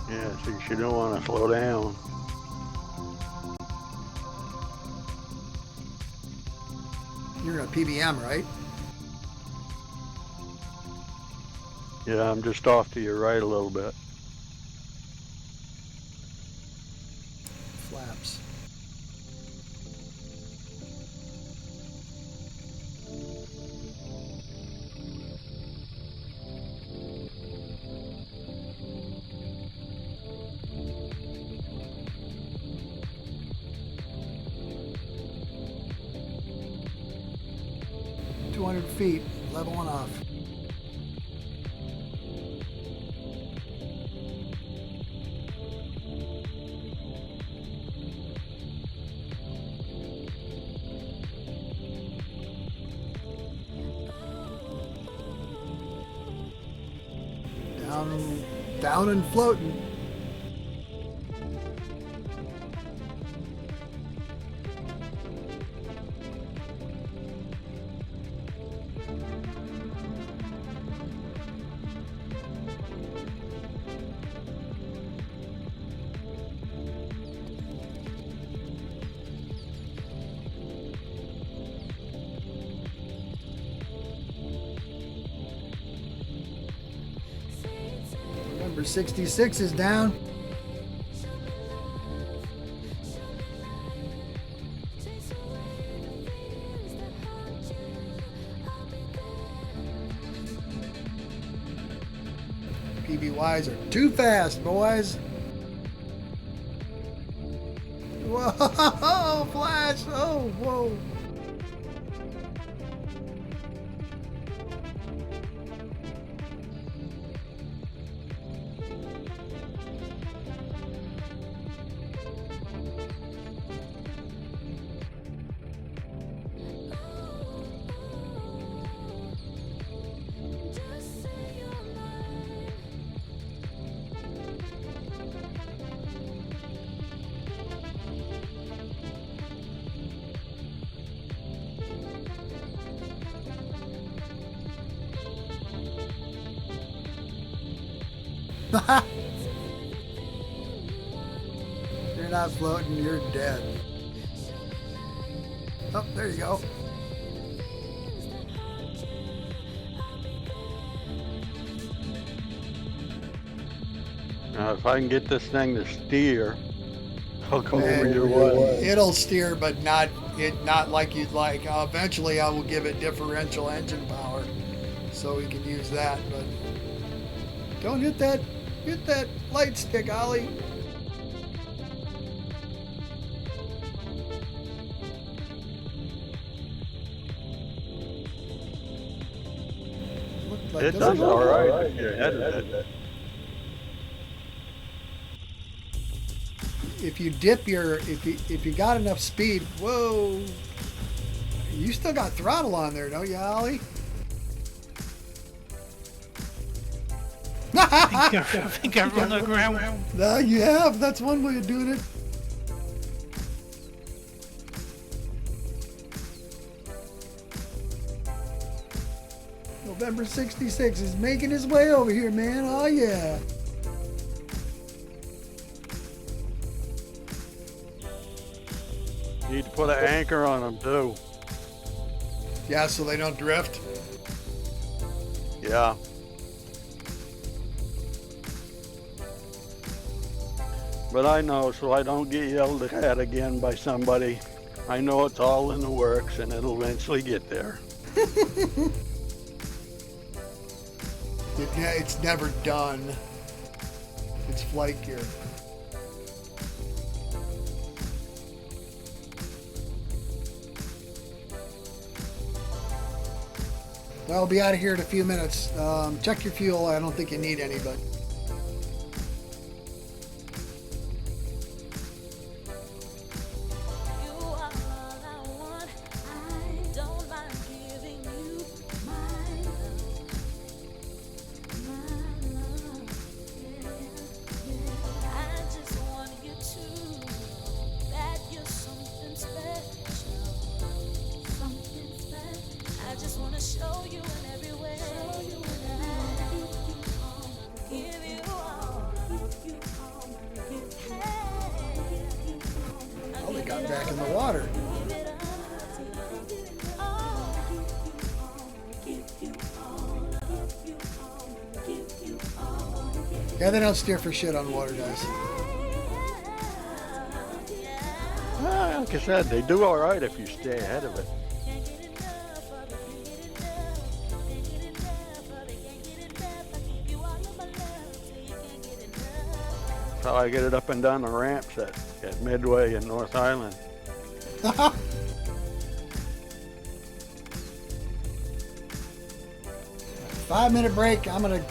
Yeah, so you don't want to slow down. You're in a PBM, right? Yeah, I'm just off to your right a little bit. Flaps. Feet, leveling off. Down and floating. 66 is down. PBYs are too fast, boys. Whoa, flash. Oh, whoa. You're not floating, you're dead. Oh, there you go. Now, if I can get this thing to steer, I'll come over your way. It'll steer, but not like you'd like. Eventually, I will give it differential engine power, so we can use that. But don't hit that light stick, Ollie. Like It does all right if you're ahead of it. If you dip if you got enough speed, whoa, you still got throttle on there, don't you, Ollie? I think I've run aground. No, you have. That's one way of doing it. November 66 is making his way over here, man. Oh, yeah. Need to put an anchor on them, too. Yeah, so they don't drift. Yeah. But I know, so I don't get yelled at again by somebody. I know it's all in the works, and it'll eventually get there. It's never done. It's flight gear. Well, I'll be out of here in a few minutes. Check your fuel. I don't think you need any, but... back in the water. Yeah, they don't steer for shit on water, guys. Like I said, they do all right if you stay ahead of it. That's how I get it up and down the ramps at Midway and North Island. 5-minute break. I'm gonna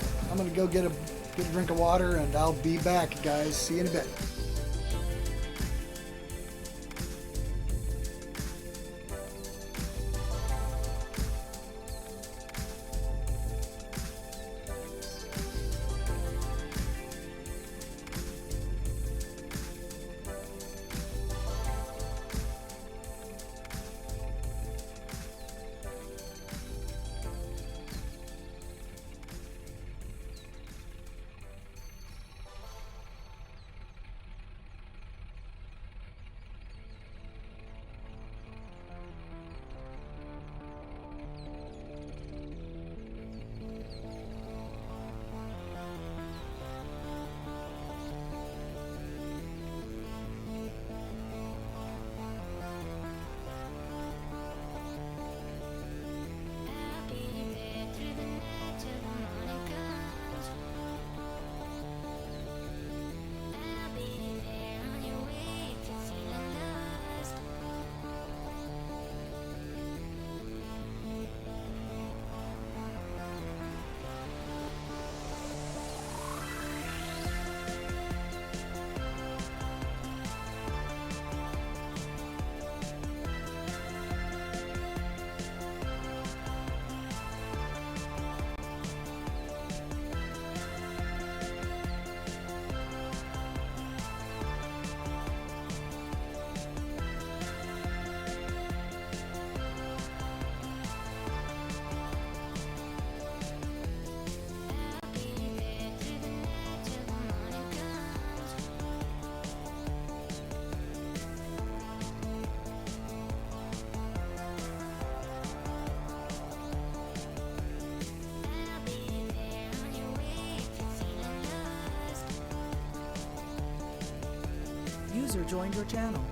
go get a drink of water, and I'll be back, guys. See you in a bit. joined your channel.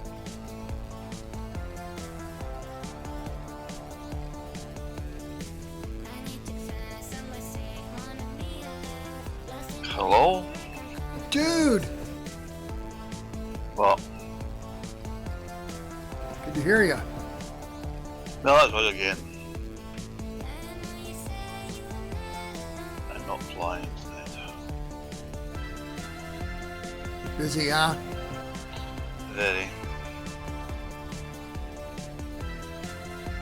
Hello? Dude! What? Good to hear you. No, that's what again. I'm not flying tonight. Busy, huh? Very.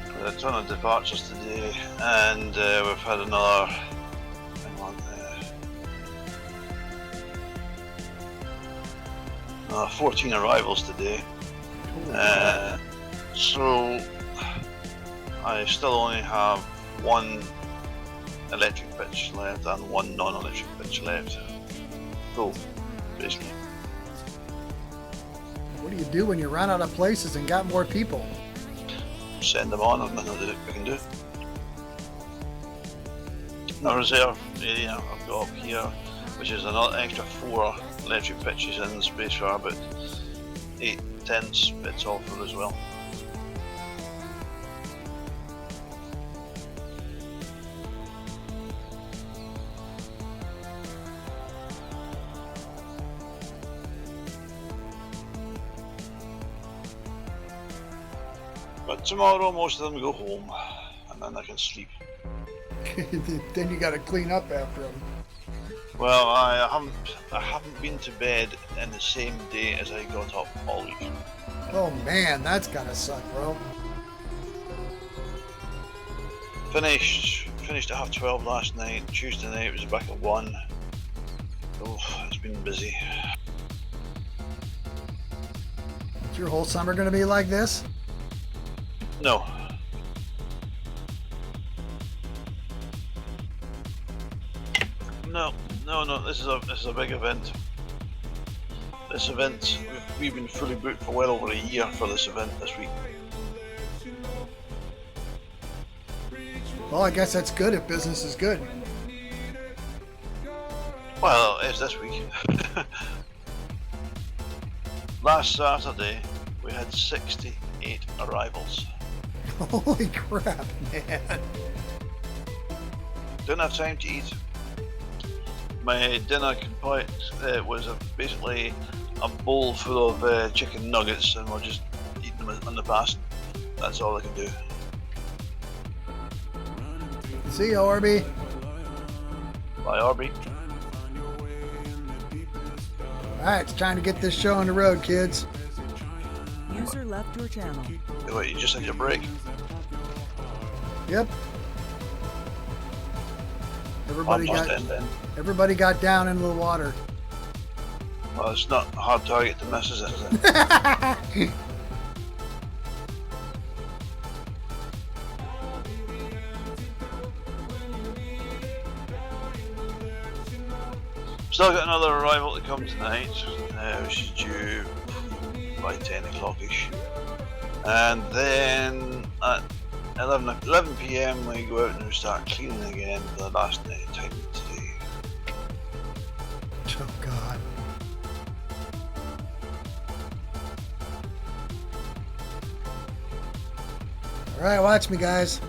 We've had a ton of departures today, and we've had another. Hang on. 14 arrivals today. So I still only have one electric pitch left and one non-electric pitch left. Cool, basically. What do you do when you run out of places and got more people? Send them on, there's nothing that we can do. The reserve area I've got up here, which is another extra 4 electric pitches in the space for about 8 tents bits offered as well. But tomorrow most of them go home and then I can sleep. Then you gotta clean up after them. Well, I haven't been to bed in the same day as I got up all week. Oh man, that's gotta suck, bro. Finished at 12:30 last night. Tuesday night was back at 1. Oh, it's been busy. Is your whole summer gonna be like this? No. No, this is a big event. This event, we've been fully booked for well over a year for this event this week. Well, I guess that's good if business is good. Well, it's this week. Last Saturday, we had 68 arrivals. Holy crap, man. Didn't have time to eat. My dinner was basically a bowl full of chicken nuggets, and we're just eating them on the pass. That's all I can do. See you, Orby. Bye, Orby. Alright, it's time to get this show on the road, kids. User left your channel. Wait, you just had your break? Yep. Almost end then. Everybody got down into the water. Well, it's not a hard target to miss, is it? Still got another arrival to come tonight, which is due by 10 o'clock-ish. And then at 11 PM we go out and we start cleaning again for the last time today. Oh, God. Alright, watch me, guys.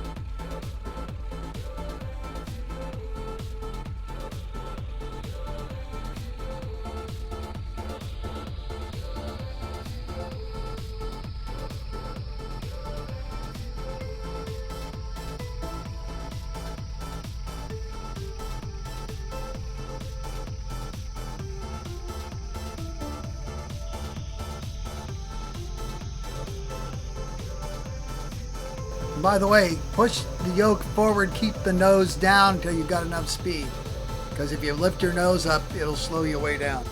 By the way, push the yoke forward, keep the nose down until you've got enough speed. Because if you lift your nose up, it'll slow you way down.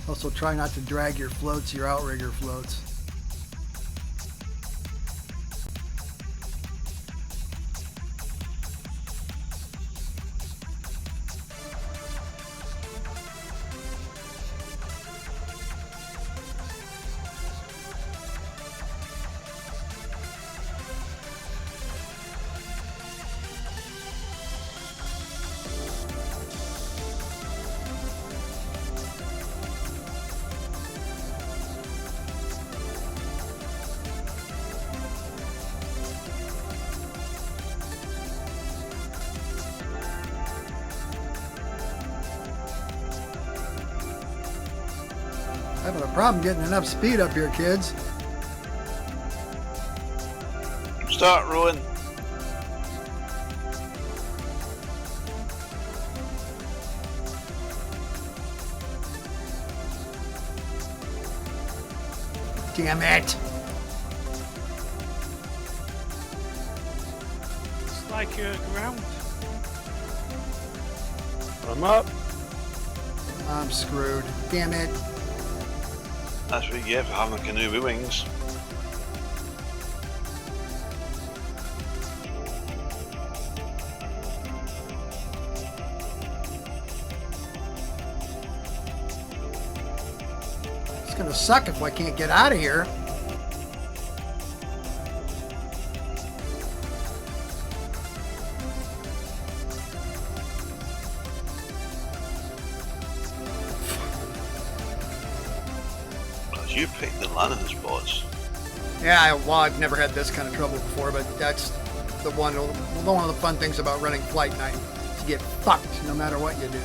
Also try not to drag your floats, your outrigger floats. Having a problem getting enough speed up here, kids. Start rowing. Damn it. It's like you're aground. I'm up. I'm screwed. Damn it. That's what you get for having a canoe with wings. It's gonna suck if I can't get out of here. Because you picked the landing spots. Yeah, well, I've never had this kind of trouble before, but that's one of the fun things about running FlightNight. You get fucked no matter what you do.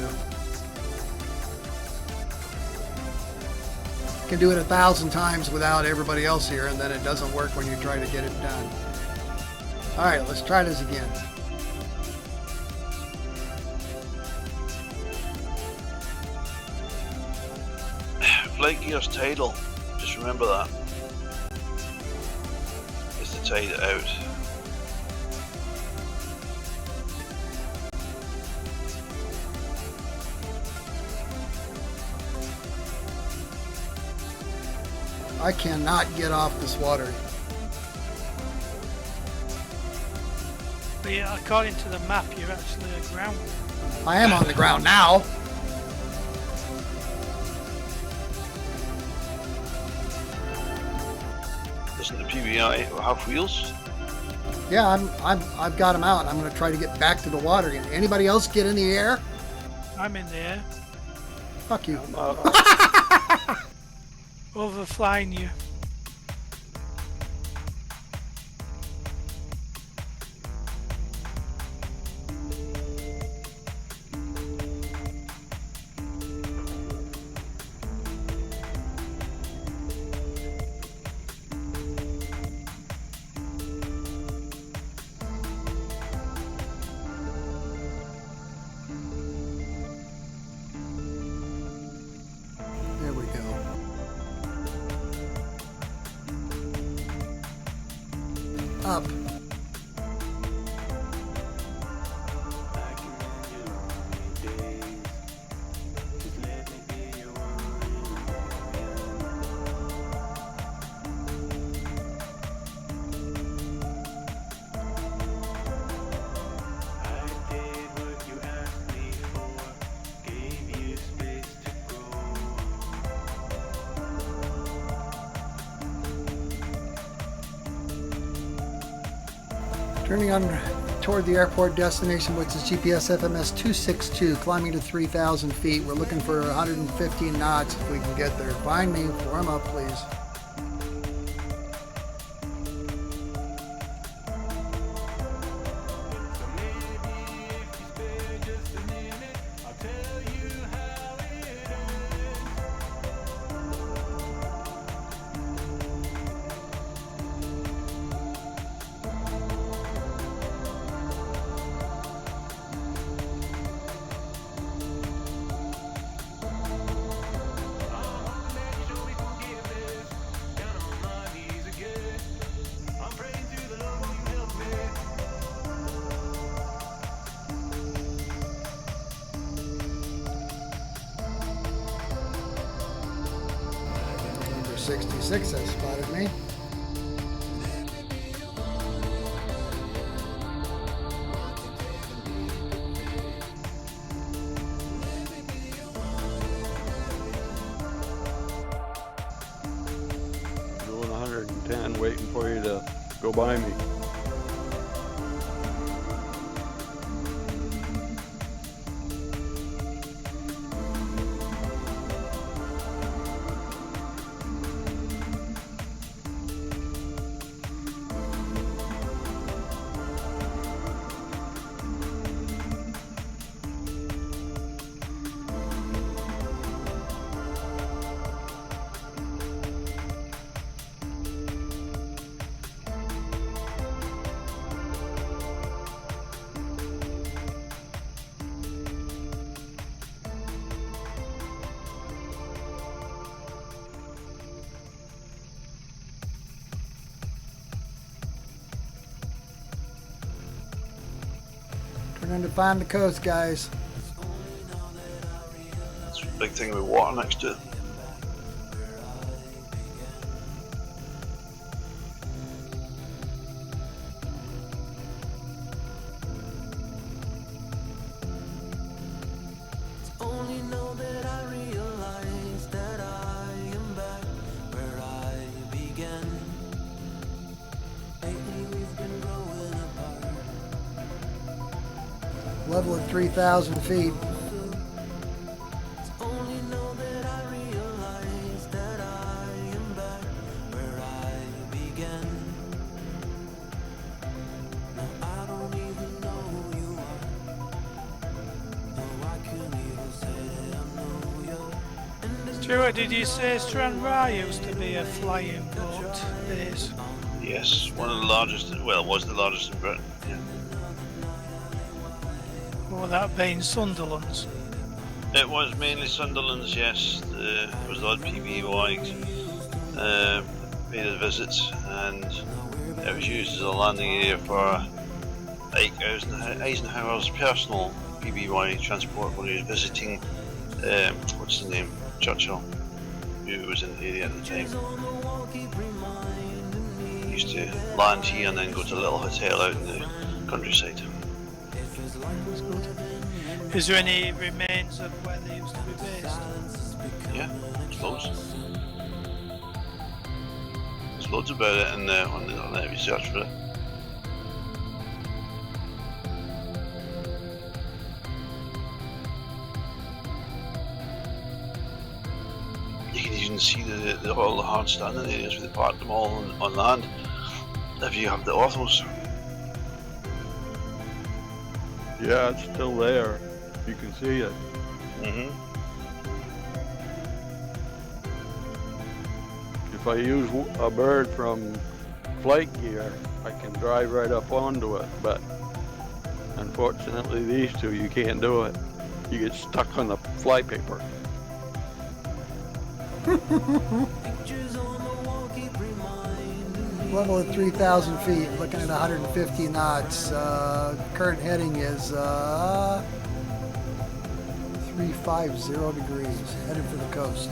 You can do it 1,000 times without everybody else here, and then it doesn't work when you try to get it done. All right, let's try this again. Flight gear's tidal. Just remember that. Is to tide it out. I cannot get off this water. But yeah, according to the map, you're actually aground. I am on the ground now. Doesn't the PBI have wheels? Yeah, I've got them out. I'm going to try to get back to the water again. Anybody else get in the air? I'm in there, Fuck you. I'm up. overflying you. There we go. Up. Turning on toward the airport destination, which is GPS FMS 262, climbing to 3,000 feet. We're looking for 115 knots if we can get there. Find me, warm up, please. Number 66 has spotted me. Doing 110, waiting for you to go by me. Trying to find the coast, guys. It's a big thing with water next to it. Only know that I realize that I am back where I began. Lately we've been growing apart. Level at 3,000 feet. Only know that I realize that I am back where I began. No, I don't even know who you are. No, I can't even say that I know you. And there's Stuart, did you say Stranraer used to be a flying boat base? Yes, one of the largest. Well, it was the largest in Britain. Yeah. Or that being Sunderland's? It was mainly Sunderland's. Yes, there was the odd PBY paid a visit, and it was used as a landing area for Eisenhower's personal PBY transport when he was visiting. What's the name? Churchill, who was in the area at the time. He used to land here and then go to a little hotel out in the countryside. Is there any remains of where they used to be based? Yeah, there's loads. There's loads about it on the internet if you search for it. You can even see all the hard standing areas where they park them all on land if you have the autos. Yeah, it's still there. You can see it. If I use a bird from flight gear, I can drive right up onto it, but unfortunately these two, you can't do it. You get stuck on the flypaper. Level at 3,000 feet, looking at 150 knots. Current heading is 350 degrees, headed for the coast.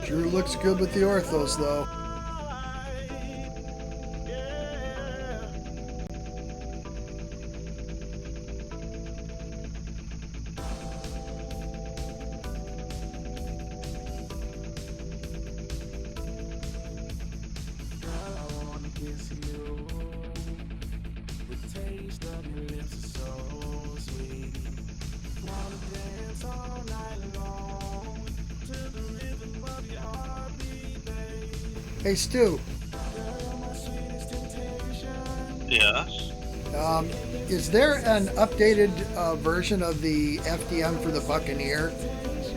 Sure looks good with the orthos, though. Hey, Stu. Yes. Is there an updated version of the FDM for the Buccaneer,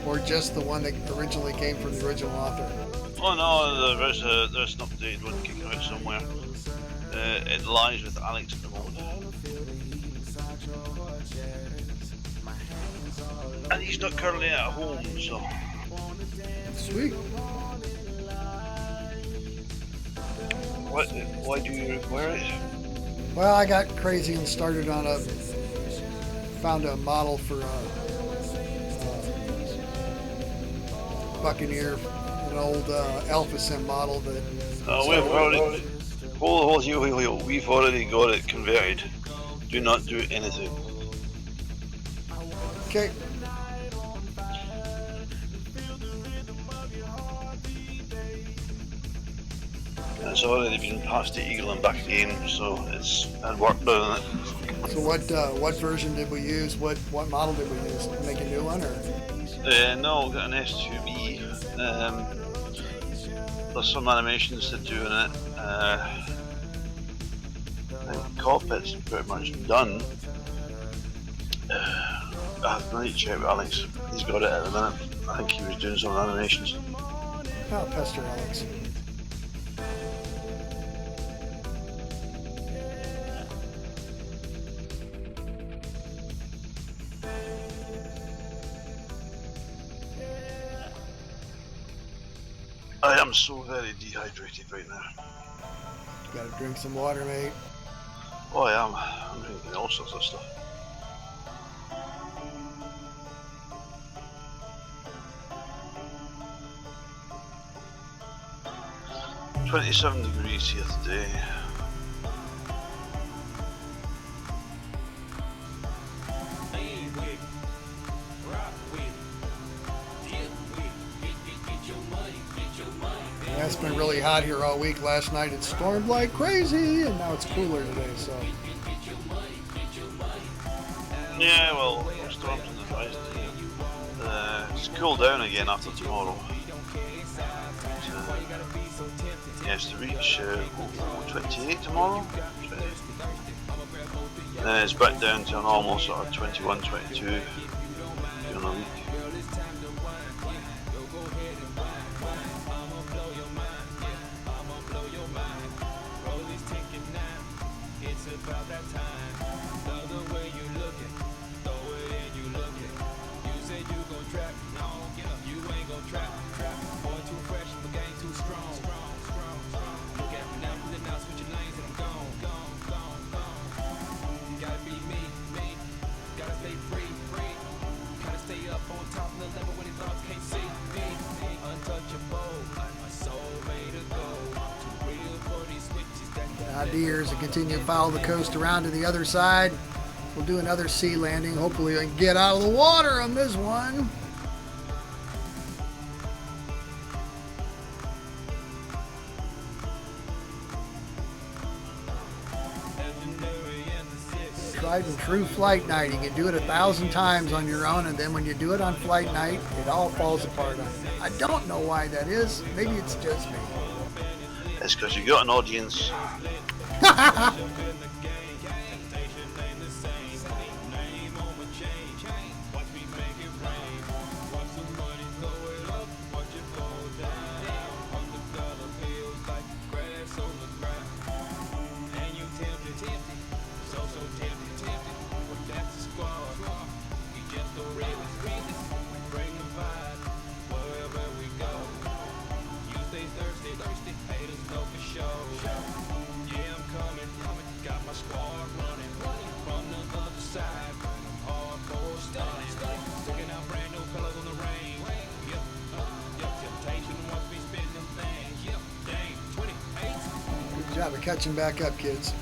or just the one that originally came from the original author? Oh no, there's an updated one kicking out somewhere. It lies with Alex at the moment. And he's not currently at home, so... Sweet. Why do you require it? Well, I got crazy and started on found a model for Buccaneer, an old Alpha Sim model that... we've already... Hold, we've already got it converted. Do not do anything. Okay. It's already been past the Eagle and back again, so it's had work done on it. So what version did we use? What model did we use? Make a new one or? No, got an S2B. There's some animations to do in it. I think the cockpit's pretty much done. I need to check with Alex. He's got it at the minute. I think he was doing some animations. I'll pester Alex. I am so very dehydrated right now. Gotta drink some water, mate. Oh, I am. I'm drinking all sorts of stuff. .27 degrees here today. Yeah, it's been really hot here all week. Last night it stormed like crazy, and now it's cooler today, so. Yeah, well, storms in the horizon here. It's cooled down again after tomorrow. Yeah, it's to reach 28 tomorrow. Then it's back down to a normal sort of 21, 22 during the week. The idea is to continue to follow the coast around to the other side. We'll do another sea landing. Hopefully I can get out of the water on this one. Tried and true flight night. You can do it 1,000 times on your own, and then when you do it on flight night, it all falls apart on you. I don't know why that is. Maybe it's just me. It's because you got an audience. Good job of catching back up, kids.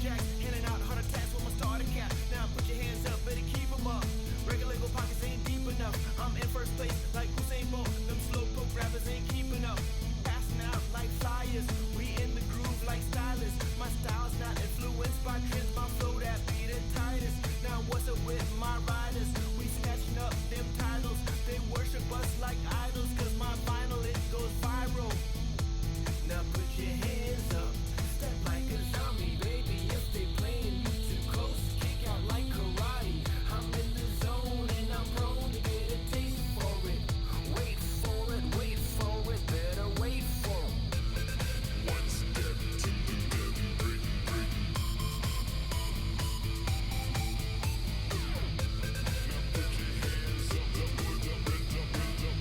jacks, handing out heart attacks with my starter cap. Now put your hands up, better keep 'em up. Regular Lego pockets ain't deep enough. I'm in first place like Usain Bolt. Them slow poke rappers ain't keeping up. Passing out like flyers. We in the groove like stylists. My style's not influenced by trends. My flow that be the tightest. Now what's up with my riders? We snatching up them titles. They worship us like idols. Cause my vinyl it goes viral. Now put your hands up. Step like a zombie, baby. If they playing you too close, kick out like karate. I'm in the zone and I'm prone to get a taste for it. Wait for it, wait for it, better wait for it. One step to the left, break. Now put your hands up,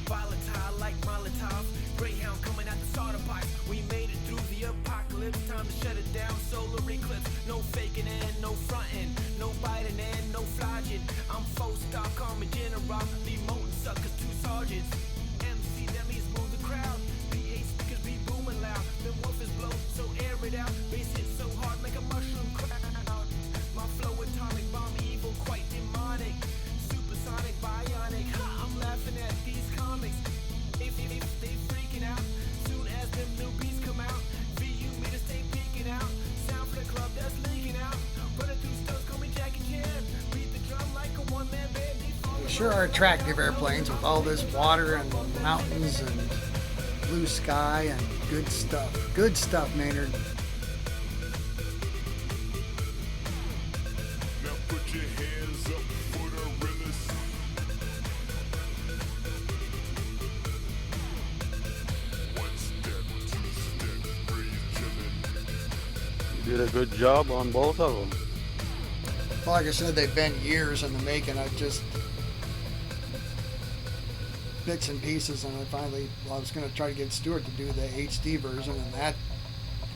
volatile like Molotov. Greyhound coming out the starter box. We made it through the apocalypse. Time to shut it down. Solar eclipse. No faking and no fronting. No biting and no flogging. I'm full stock, I'm a general. Leave molten suckers, 2 sergeants. MC, that means move the crowd. PA speakers be booming loud. Them woofers blow, so air it out. Bass hit so hard, make a mushroom crowd. My flow atomic bomb evil, quite demonic. Supersonic, bionic. Ha, I'm laughing at these comics. If they freaking out, soon as them new beats come out, VU meters stay peeking out. Sound for the club that's leaking out. Running through stunts, call me Jackie Chan. Beat the drum like a one-man band. They sure are attractive airplanes with all this water and mountains and blue sky and good stuff. Good stuff, Maynard. Now put your hands up for the realest. One step, 2 step, 3 chillin'. You did a good job on both of them. Well, like I said, they've been years in the making. I just bits and pieces, and I was going to try to get Stuart to do the HD version, and that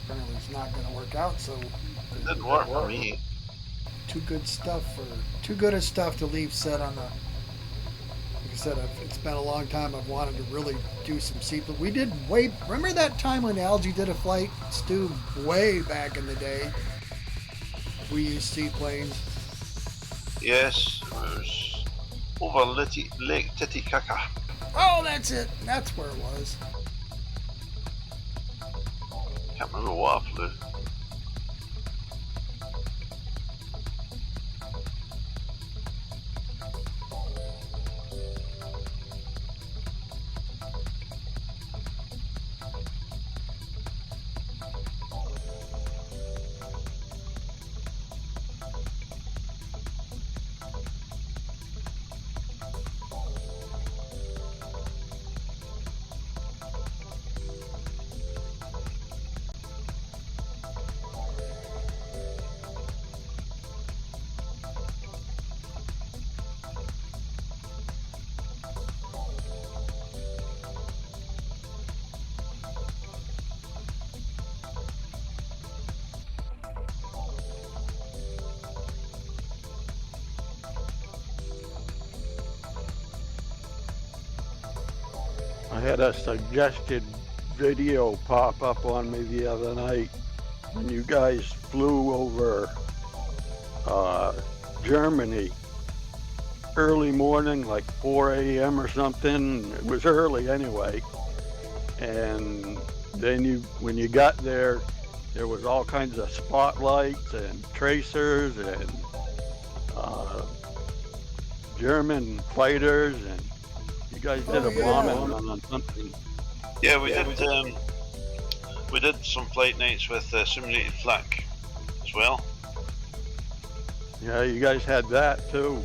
apparently is not going to work out. So It didn't work for me. too good a stuff to leave set on the. Like I said, it's been a long time. I've wanted to really do some seaplane. We did remember that time when Algie did a flight, Stu, way back in the day. We used seaplanes. Yes, it was over Lake Titicaca. Oh, that's it. That's where it was. Can't remember what I flew. I had a suggested video pop up on me the other night when you guys flew over Germany early morning, like 4 a.m. or something. It was early anyway. And then when you got there, there was all kinds of spotlights and tracers and German fighters, and you guys did a bombing on something. Yeah, we did some flight nights with simulated flak as well. Yeah, you guys had that too.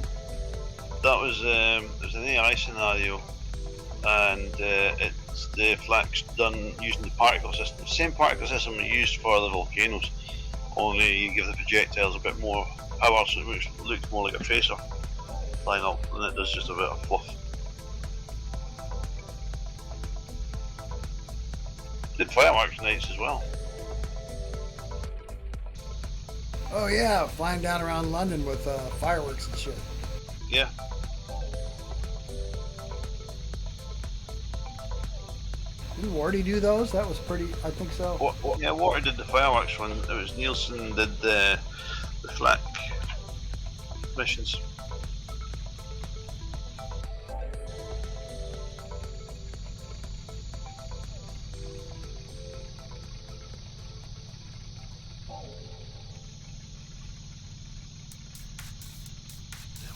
That was it was an AI scenario, and the flak's done using the particle system. Same particle system we used for the volcanoes, only you give the projectiles a bit more power, so it looks more like a tracer lineup than it does just a bit of fluff. Did fireworks nights as well. Oh yeah, flying down around London with fireworks and shit. Yeah. Didn't Wardy do those? That was pretty. I think so. Yeah, Water did the fireworks one. It was Nielsen did the flak missions.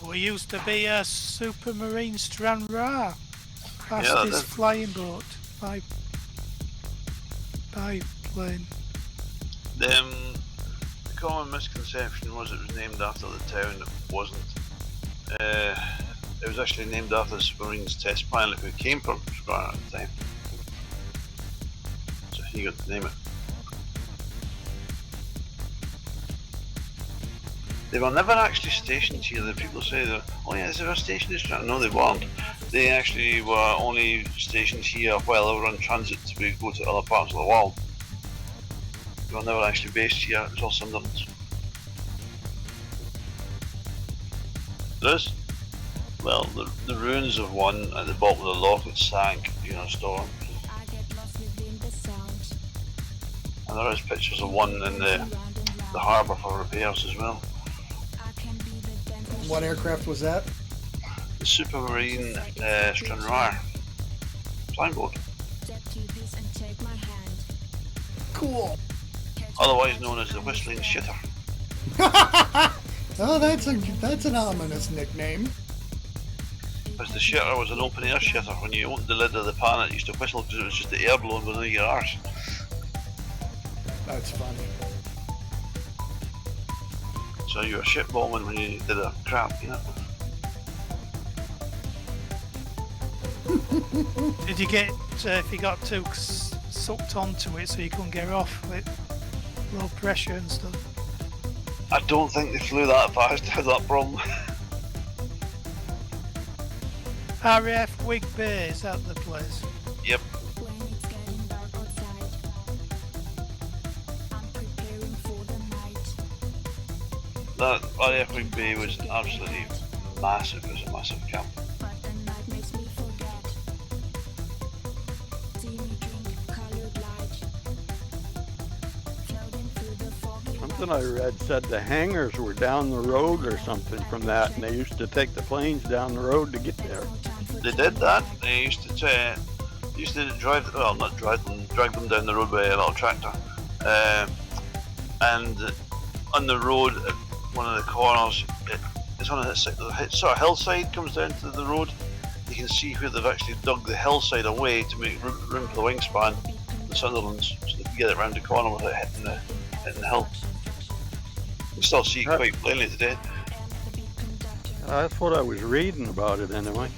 We used to be a Supermarine Stranraer, Yeah, fastest flying boat by plane. The common misconception was it was named after the town. It wasn't. It was actually named after the Submarines test pilot who came from Stranraer at the time. So he got to name it. They were never actually stationed here. The people say that, oh yeah, they were stationed in Stranraer. No, they weren't. They actually were only stationed here while they were on transit to go to other parts of the world. They were never actually based here. It was all Sunderland's. There is? Well, the ruins of one at the bottom of the loch that sank during a storm. And there is pictures of one in the harbour for repairs as well. What aircraft was that? The Supermarine Stranraer flying boat. Cool. Otherwise known as the Whistling Shitter. Oh, that's an ominous nickname. Because the shitter was an open air shitter. When you opened the lid of the pan, it used to whistle because it was just the air blowing within your arse. That's funny. So you were shit bombing when you did a crap, you know. Did you get if you got too sucked onto it so you couldn't get off with low pressure and stuff? I don't think they flew that fast to have that problem. RAF Wig Bay, is that the place? Yep. That RAF Wig Bay was absolutely massive. It was a massive camp. Something I read said the hangars were down the road or something from that, and they used to take the planes down the road to get there. They did that. They used to drive, well, not drive them, drag them down the road by a little tractor. And on the road, at one of the corners, it's on a sort of hillside, comes down to the road. You can see where they've actually dug the hillside away to make room for the wingspan, the Sunderlands, so they can get it round the corner without hitting the hill. You can still see it quite plainly today. That's what I was reading about it anyway.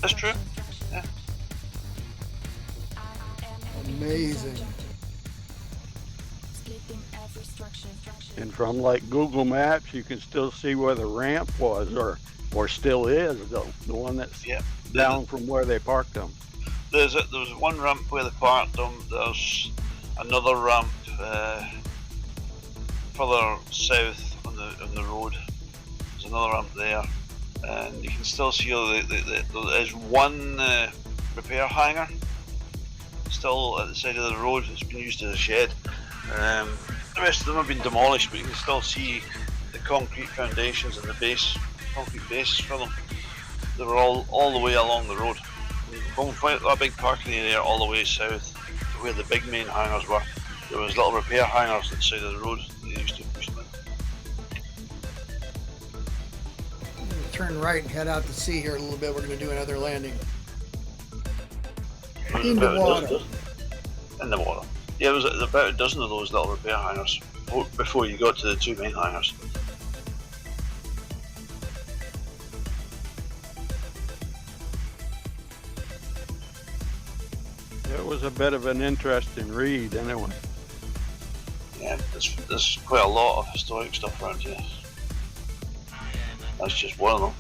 That's true. Yeah. Amazing. And from like Google Maps, you can still see where the ramp was, or still is, the one that's down from where they parked them. There was one ramp where they parked them. There's another ramp further south on the road. There's another ramp there, and you can still see there is one repair hangar still at the side of the road. It's been used as a shed. The rest of them have been demolished, but you can still see the concrete foundations and the concrete bases for them. They were all the way along the road. From that big parking area all the way south to where the big main hangars were, there was little repair hangars at the side of the road they used to push them in. Turn right and head out to sea here a little bit. We're going to do another landing. In the water. In the water. Yeah, there was about a dozen of those little repair hangars before you got to the two main hangars. It was a bit of an interesting read anyway. Yeah, there's quite a lot of historic stuff around here. That's just one of them.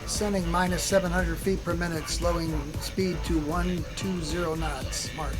Ascending minus 700 feet per minute, slowing speed to 120 knots. Mark.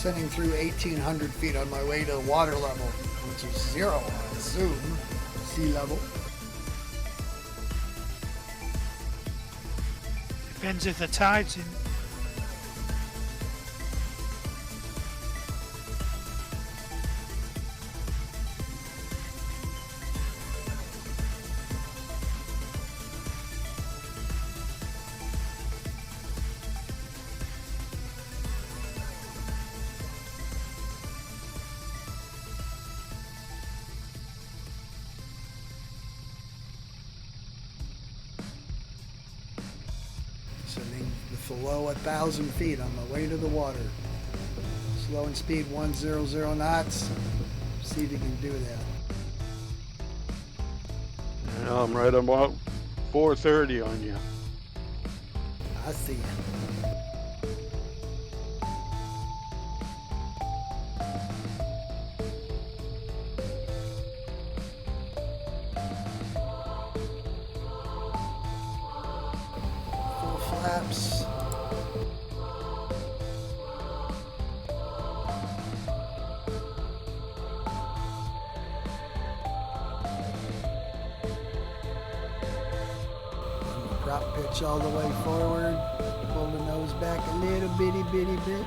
Descending through 1,800 feet on my way to water level, which is 0 on Zoom, sea level. Depends if the tide's in. Sending the below 1,000 feet on my way to the water. Slowing speed 100 knots. See if you can do that. Yeah, I'm right about 430 on you. I see you. Full flaps. Prop pitch all the way forward. Pull the nose back a little bitty bit.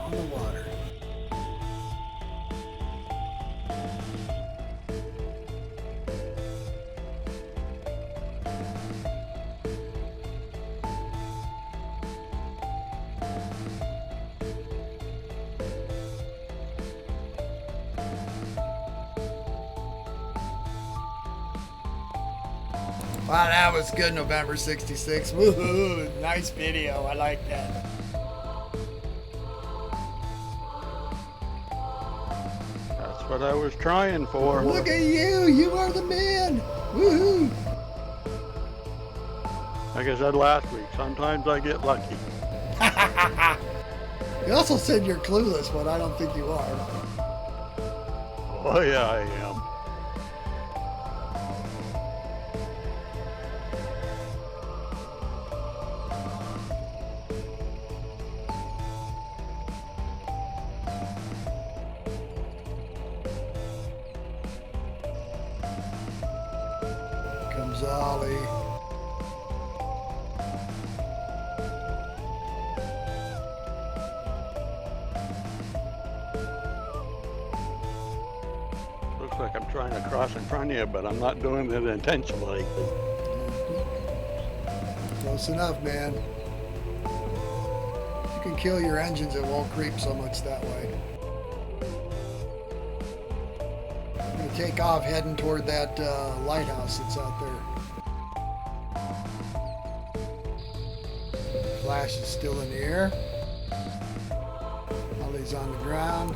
On the water. Wow, that was good, November 66. Woohoo! Nice video. I like that. That's what I was trying for. Look at you. You are the man. Woohoo! Like I said last week, sometimes I get lucky. You also said you're clueless, but I don't think you are. Oh yeah, I am. Comes Ollie. Looks like I'm trying to cross in front of you, but I'm not doing it intentionally. Close enough, man. You can kill your engines, it won't creep so much that way. I'm gonna take off heading toward that lighthouse that's out there. Flash is still in the air. Ollie's on the ground.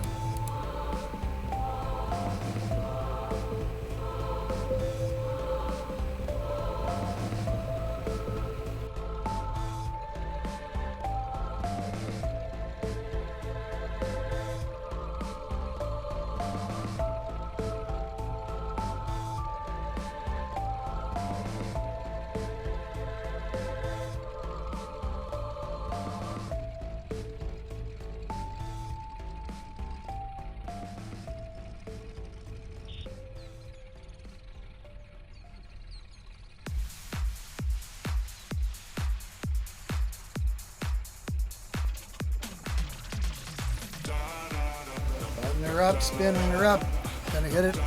Button her up, spinning her up. Gonna hit it.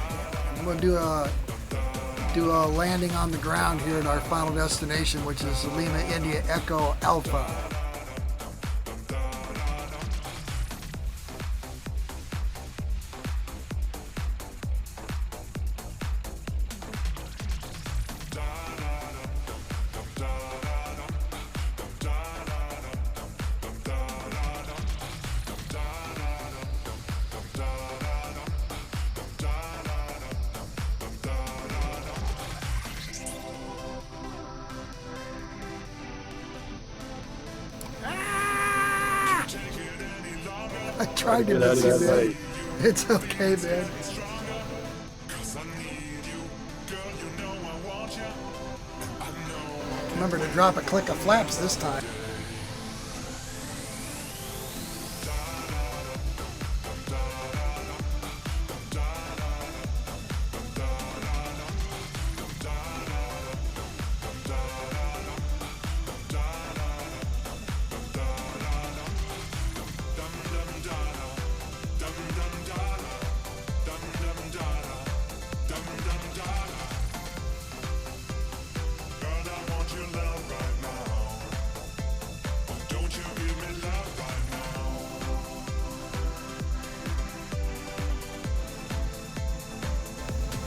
I'm gonna do a landing on the ground here at our final destination, which is Lima India Echo Alpha. I tried to miss you, man. It's okay, man. Remember to drop a click of flaps this time.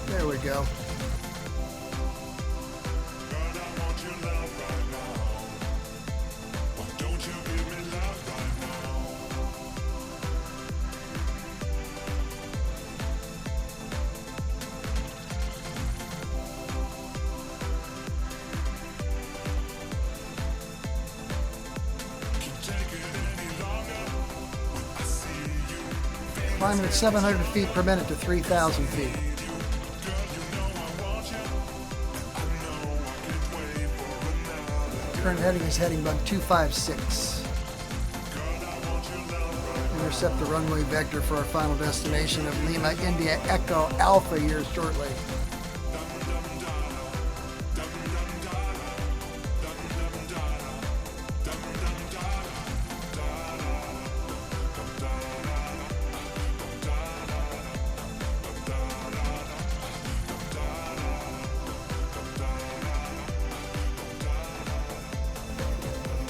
There we go. Climbing at 700 feet per minute to 3,000 feet. Current heading is heading bug 256. Intercept the runway vector for our final destination of Lima, India, Echo Alpha here shortly.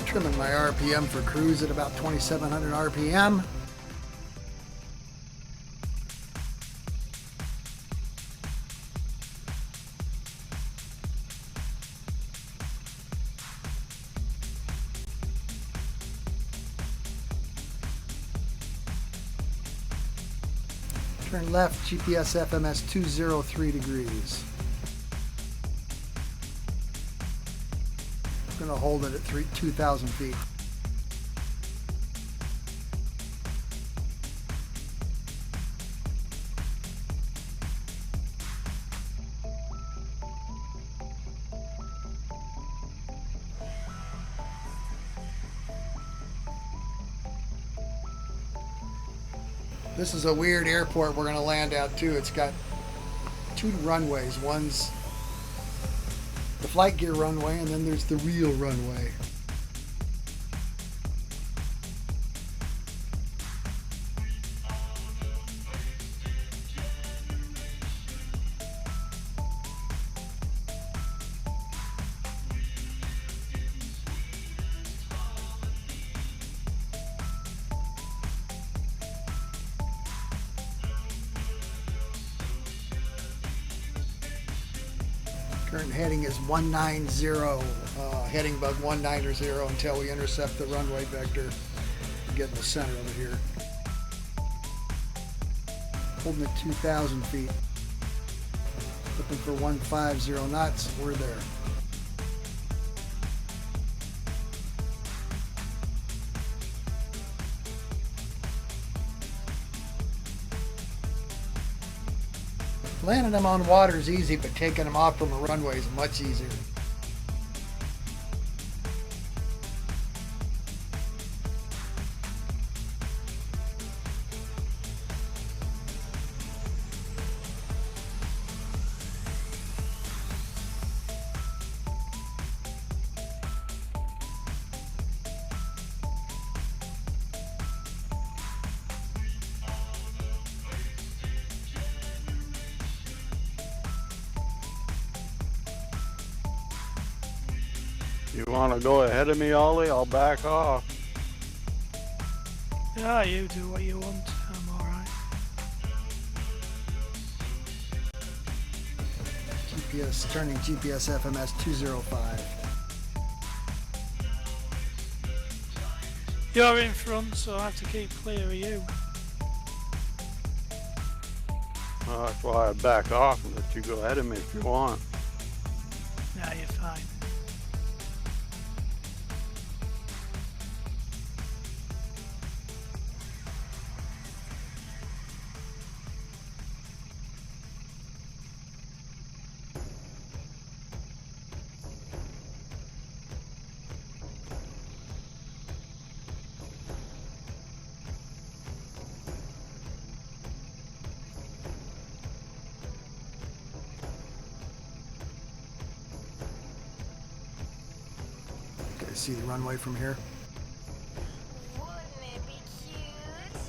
Trimming my RPM for cruise at about 2,700 RPM. Turn left, GPS FMS 203 degrees. Going to hold it at 2,000 feet. This is a weird airport we're going to land at too. It's got two runways. One's the flight gear runway, and then there's the real runway. Current heading is 190, heading bug 190 until we intercept the runway vector. Get in the center of it here. Holding at 2,000 feet. Looking for 150 knots. We're there. Landing them on water is easy, but taking them off from a runway is much easier. You want to go ahead of me, Ollie? I'll back off. Yeah, you do what you want. I'm alright. GPS, turning GPS FMS 205. You're in front, so I have to keep clear of you. Well, that's why I back off and let you go ahead of me if you want. Nah, you're fine. see the runway from here. Wouldn't it be cute?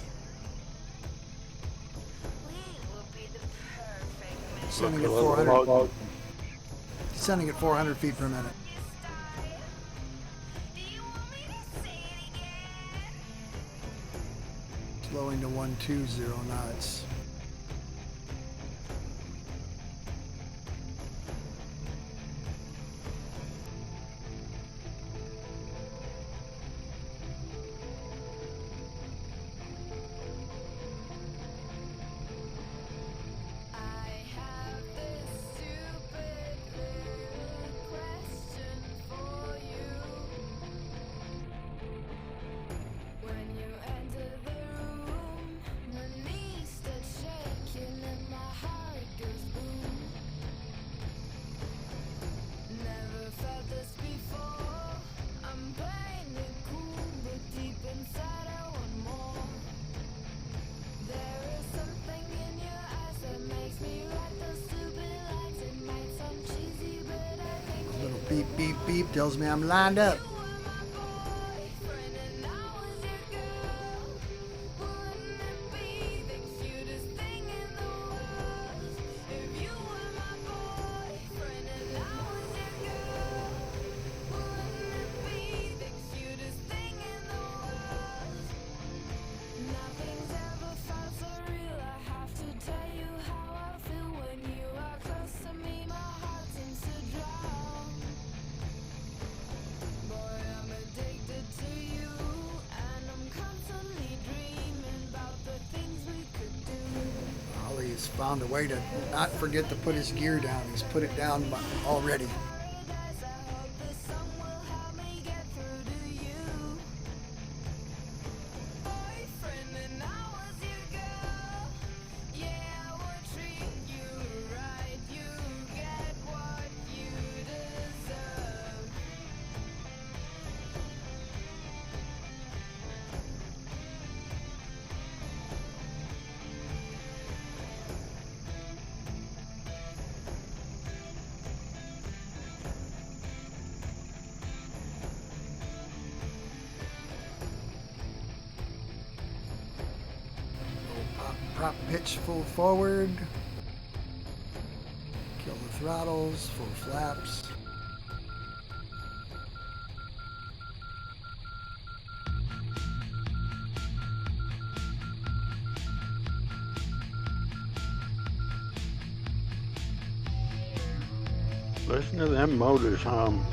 We would be the perfect match. Descending at Look, a little 400. log- Descending at 400 feet per minute. Do you want me to say it again? Slowing to 120 knots. I have this stupid little question for you. When you enter the room, my knees start shaking and my heart goes boom. Never felt this before. I'm playing it cool, but deep inside I want more. There is something in your eyes that makes me write those stupid lines. It might sound cheesy, but I think A little beep, beep, beep tells me I'm lined up. you were my boyfriend and I was your girl. Wouldn't it be the cutest thing in the world if you were my boyfriend and I was your girl? Wouldn't it be the cutest thing in the world? Nothing's ever felt so real. I have to tell you how I feel when you are close to me. My heart seems to drown. Boy, I'm addicted to you, and I'm constantly dreaming about the things we could do. Ollie has found a way to not forget to put his gear down. He's put it down already. Paradise, I hope this song will help me get through to you. Boyfriend and I was your girl. Yeah, I would treat you right. You get what you deserve. Prop pitch full forward. Kill the throttles, full flaps. Listen to them motors hum.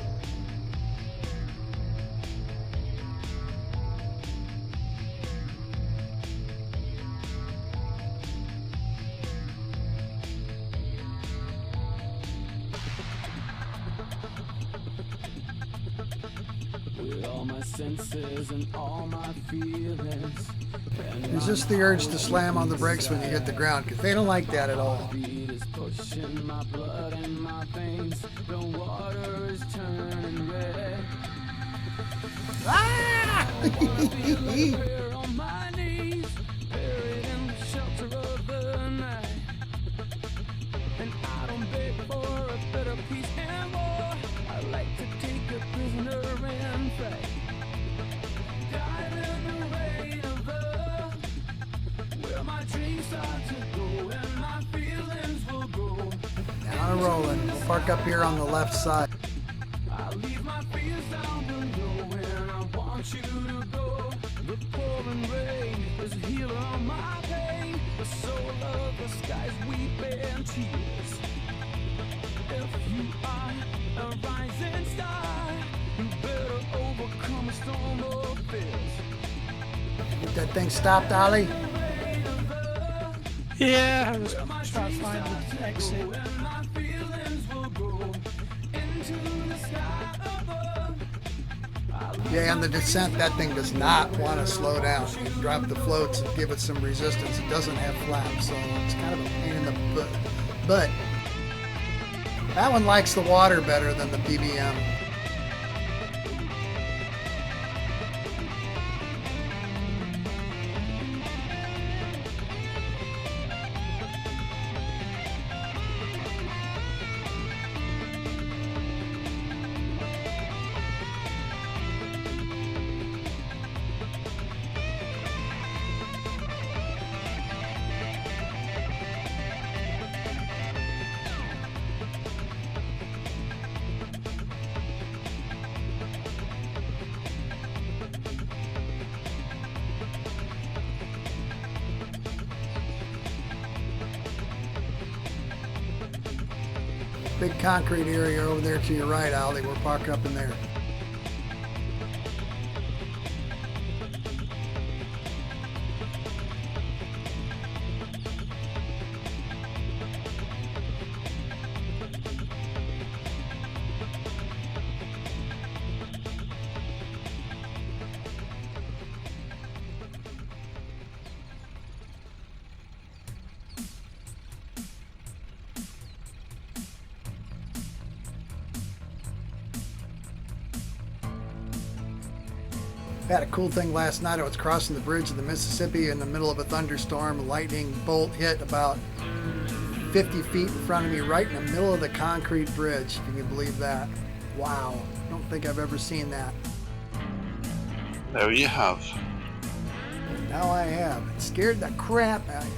With all my senses and all my feelings. Resist the urge to slam on the brakes when you hit the ground, because they don't like that at all. Beat is pushing my blood in my veins. The water is turning red. Here on my knees, buried in the shelter of the night. And I don't beg for a better peace and war. I like to take a prisoner and fight. Dive in the rain of love, where my dreams start to go and my feelings will grow. Down and rolling. We'll park up here on the left side. I leave my fears down below and I want you to go. The pouring rain is a healer on my pain. The soul of the skies weeping tears. If you are a rising star, you better overcome a storm of fears. Get that thing stopped, Ollie. Yeah, I was trying to find the exit. And my feelings will go into the sky above. Yeah, on the descent, that thing does not want to slow down. You drop the floats and give it some resistance. It doesn't have flaps, so it's kind of a pain in the butt. But that one likes the water better than the PBM. Big concrete area over there to your right, Ollie. We're parked up in there. Had a cool thing last night. I was crossing the bridge of the Mississippi in the middle of a thunderstorm. A lightning bolt hit about 50 feet in front of me, right in the middle of the concrete bridge. Can you believe that? Wow. I don't think I've ever seen that. There you have. But now I have. It scared the crap out of me.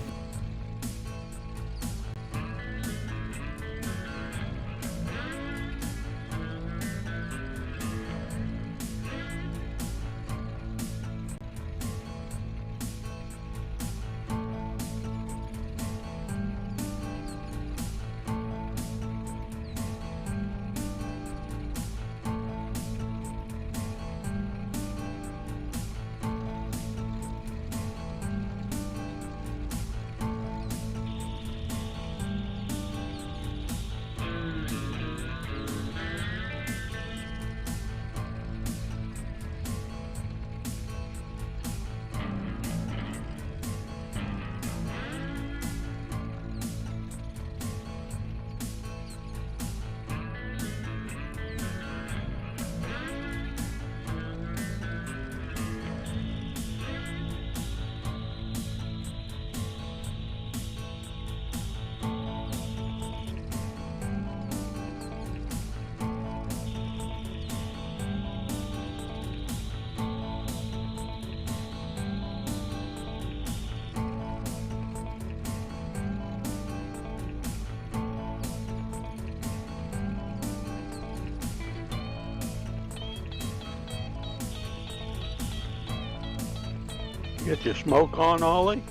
Get your smoke on, Ollie?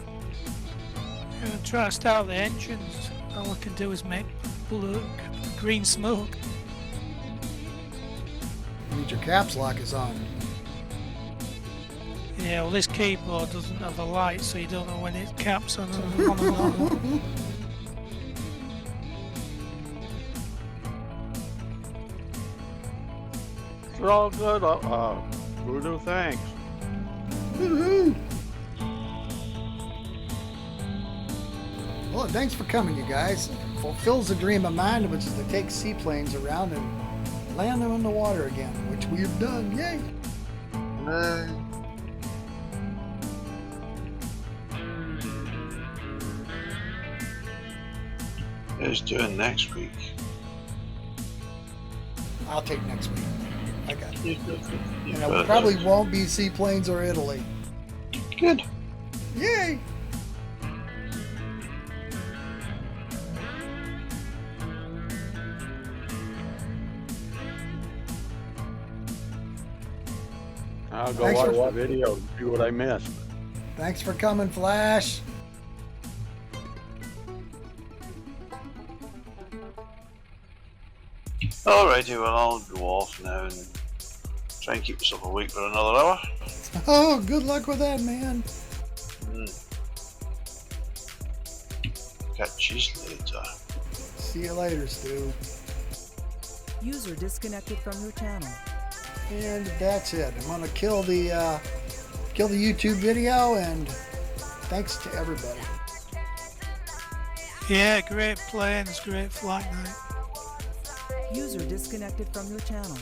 Try to start the engines. All I can do is make blue, green smoke. Need your caps lock is on. Yeah, well this keyboard doesn't have a light, so you don't know when it caps on and on. It's all good. VooDoo, thanks. Woohoo! Well, thanks for coming, you guys. It fulfills a dream of mine, which is to take seaplanes around and land them in the water again, which we've done. Yay! Who's doing next week? I'll take next week. I got it. You And it probably won't be seaplanes or Italy. Good. Yay! I'll go Thanks watch for- the video and see what I missed. Thanks for coming, Flash. Alrighty, well I'll go off now and try and keep myself awake for another hour. Oh, good luck with that, man. Catch you later. See you later, Stu. User disconnected from your channel. And that's it. I'm gonna kill the YouTube video, and thanks to everybody. Yeah, great planes, great flight night. User disconnected from your channel.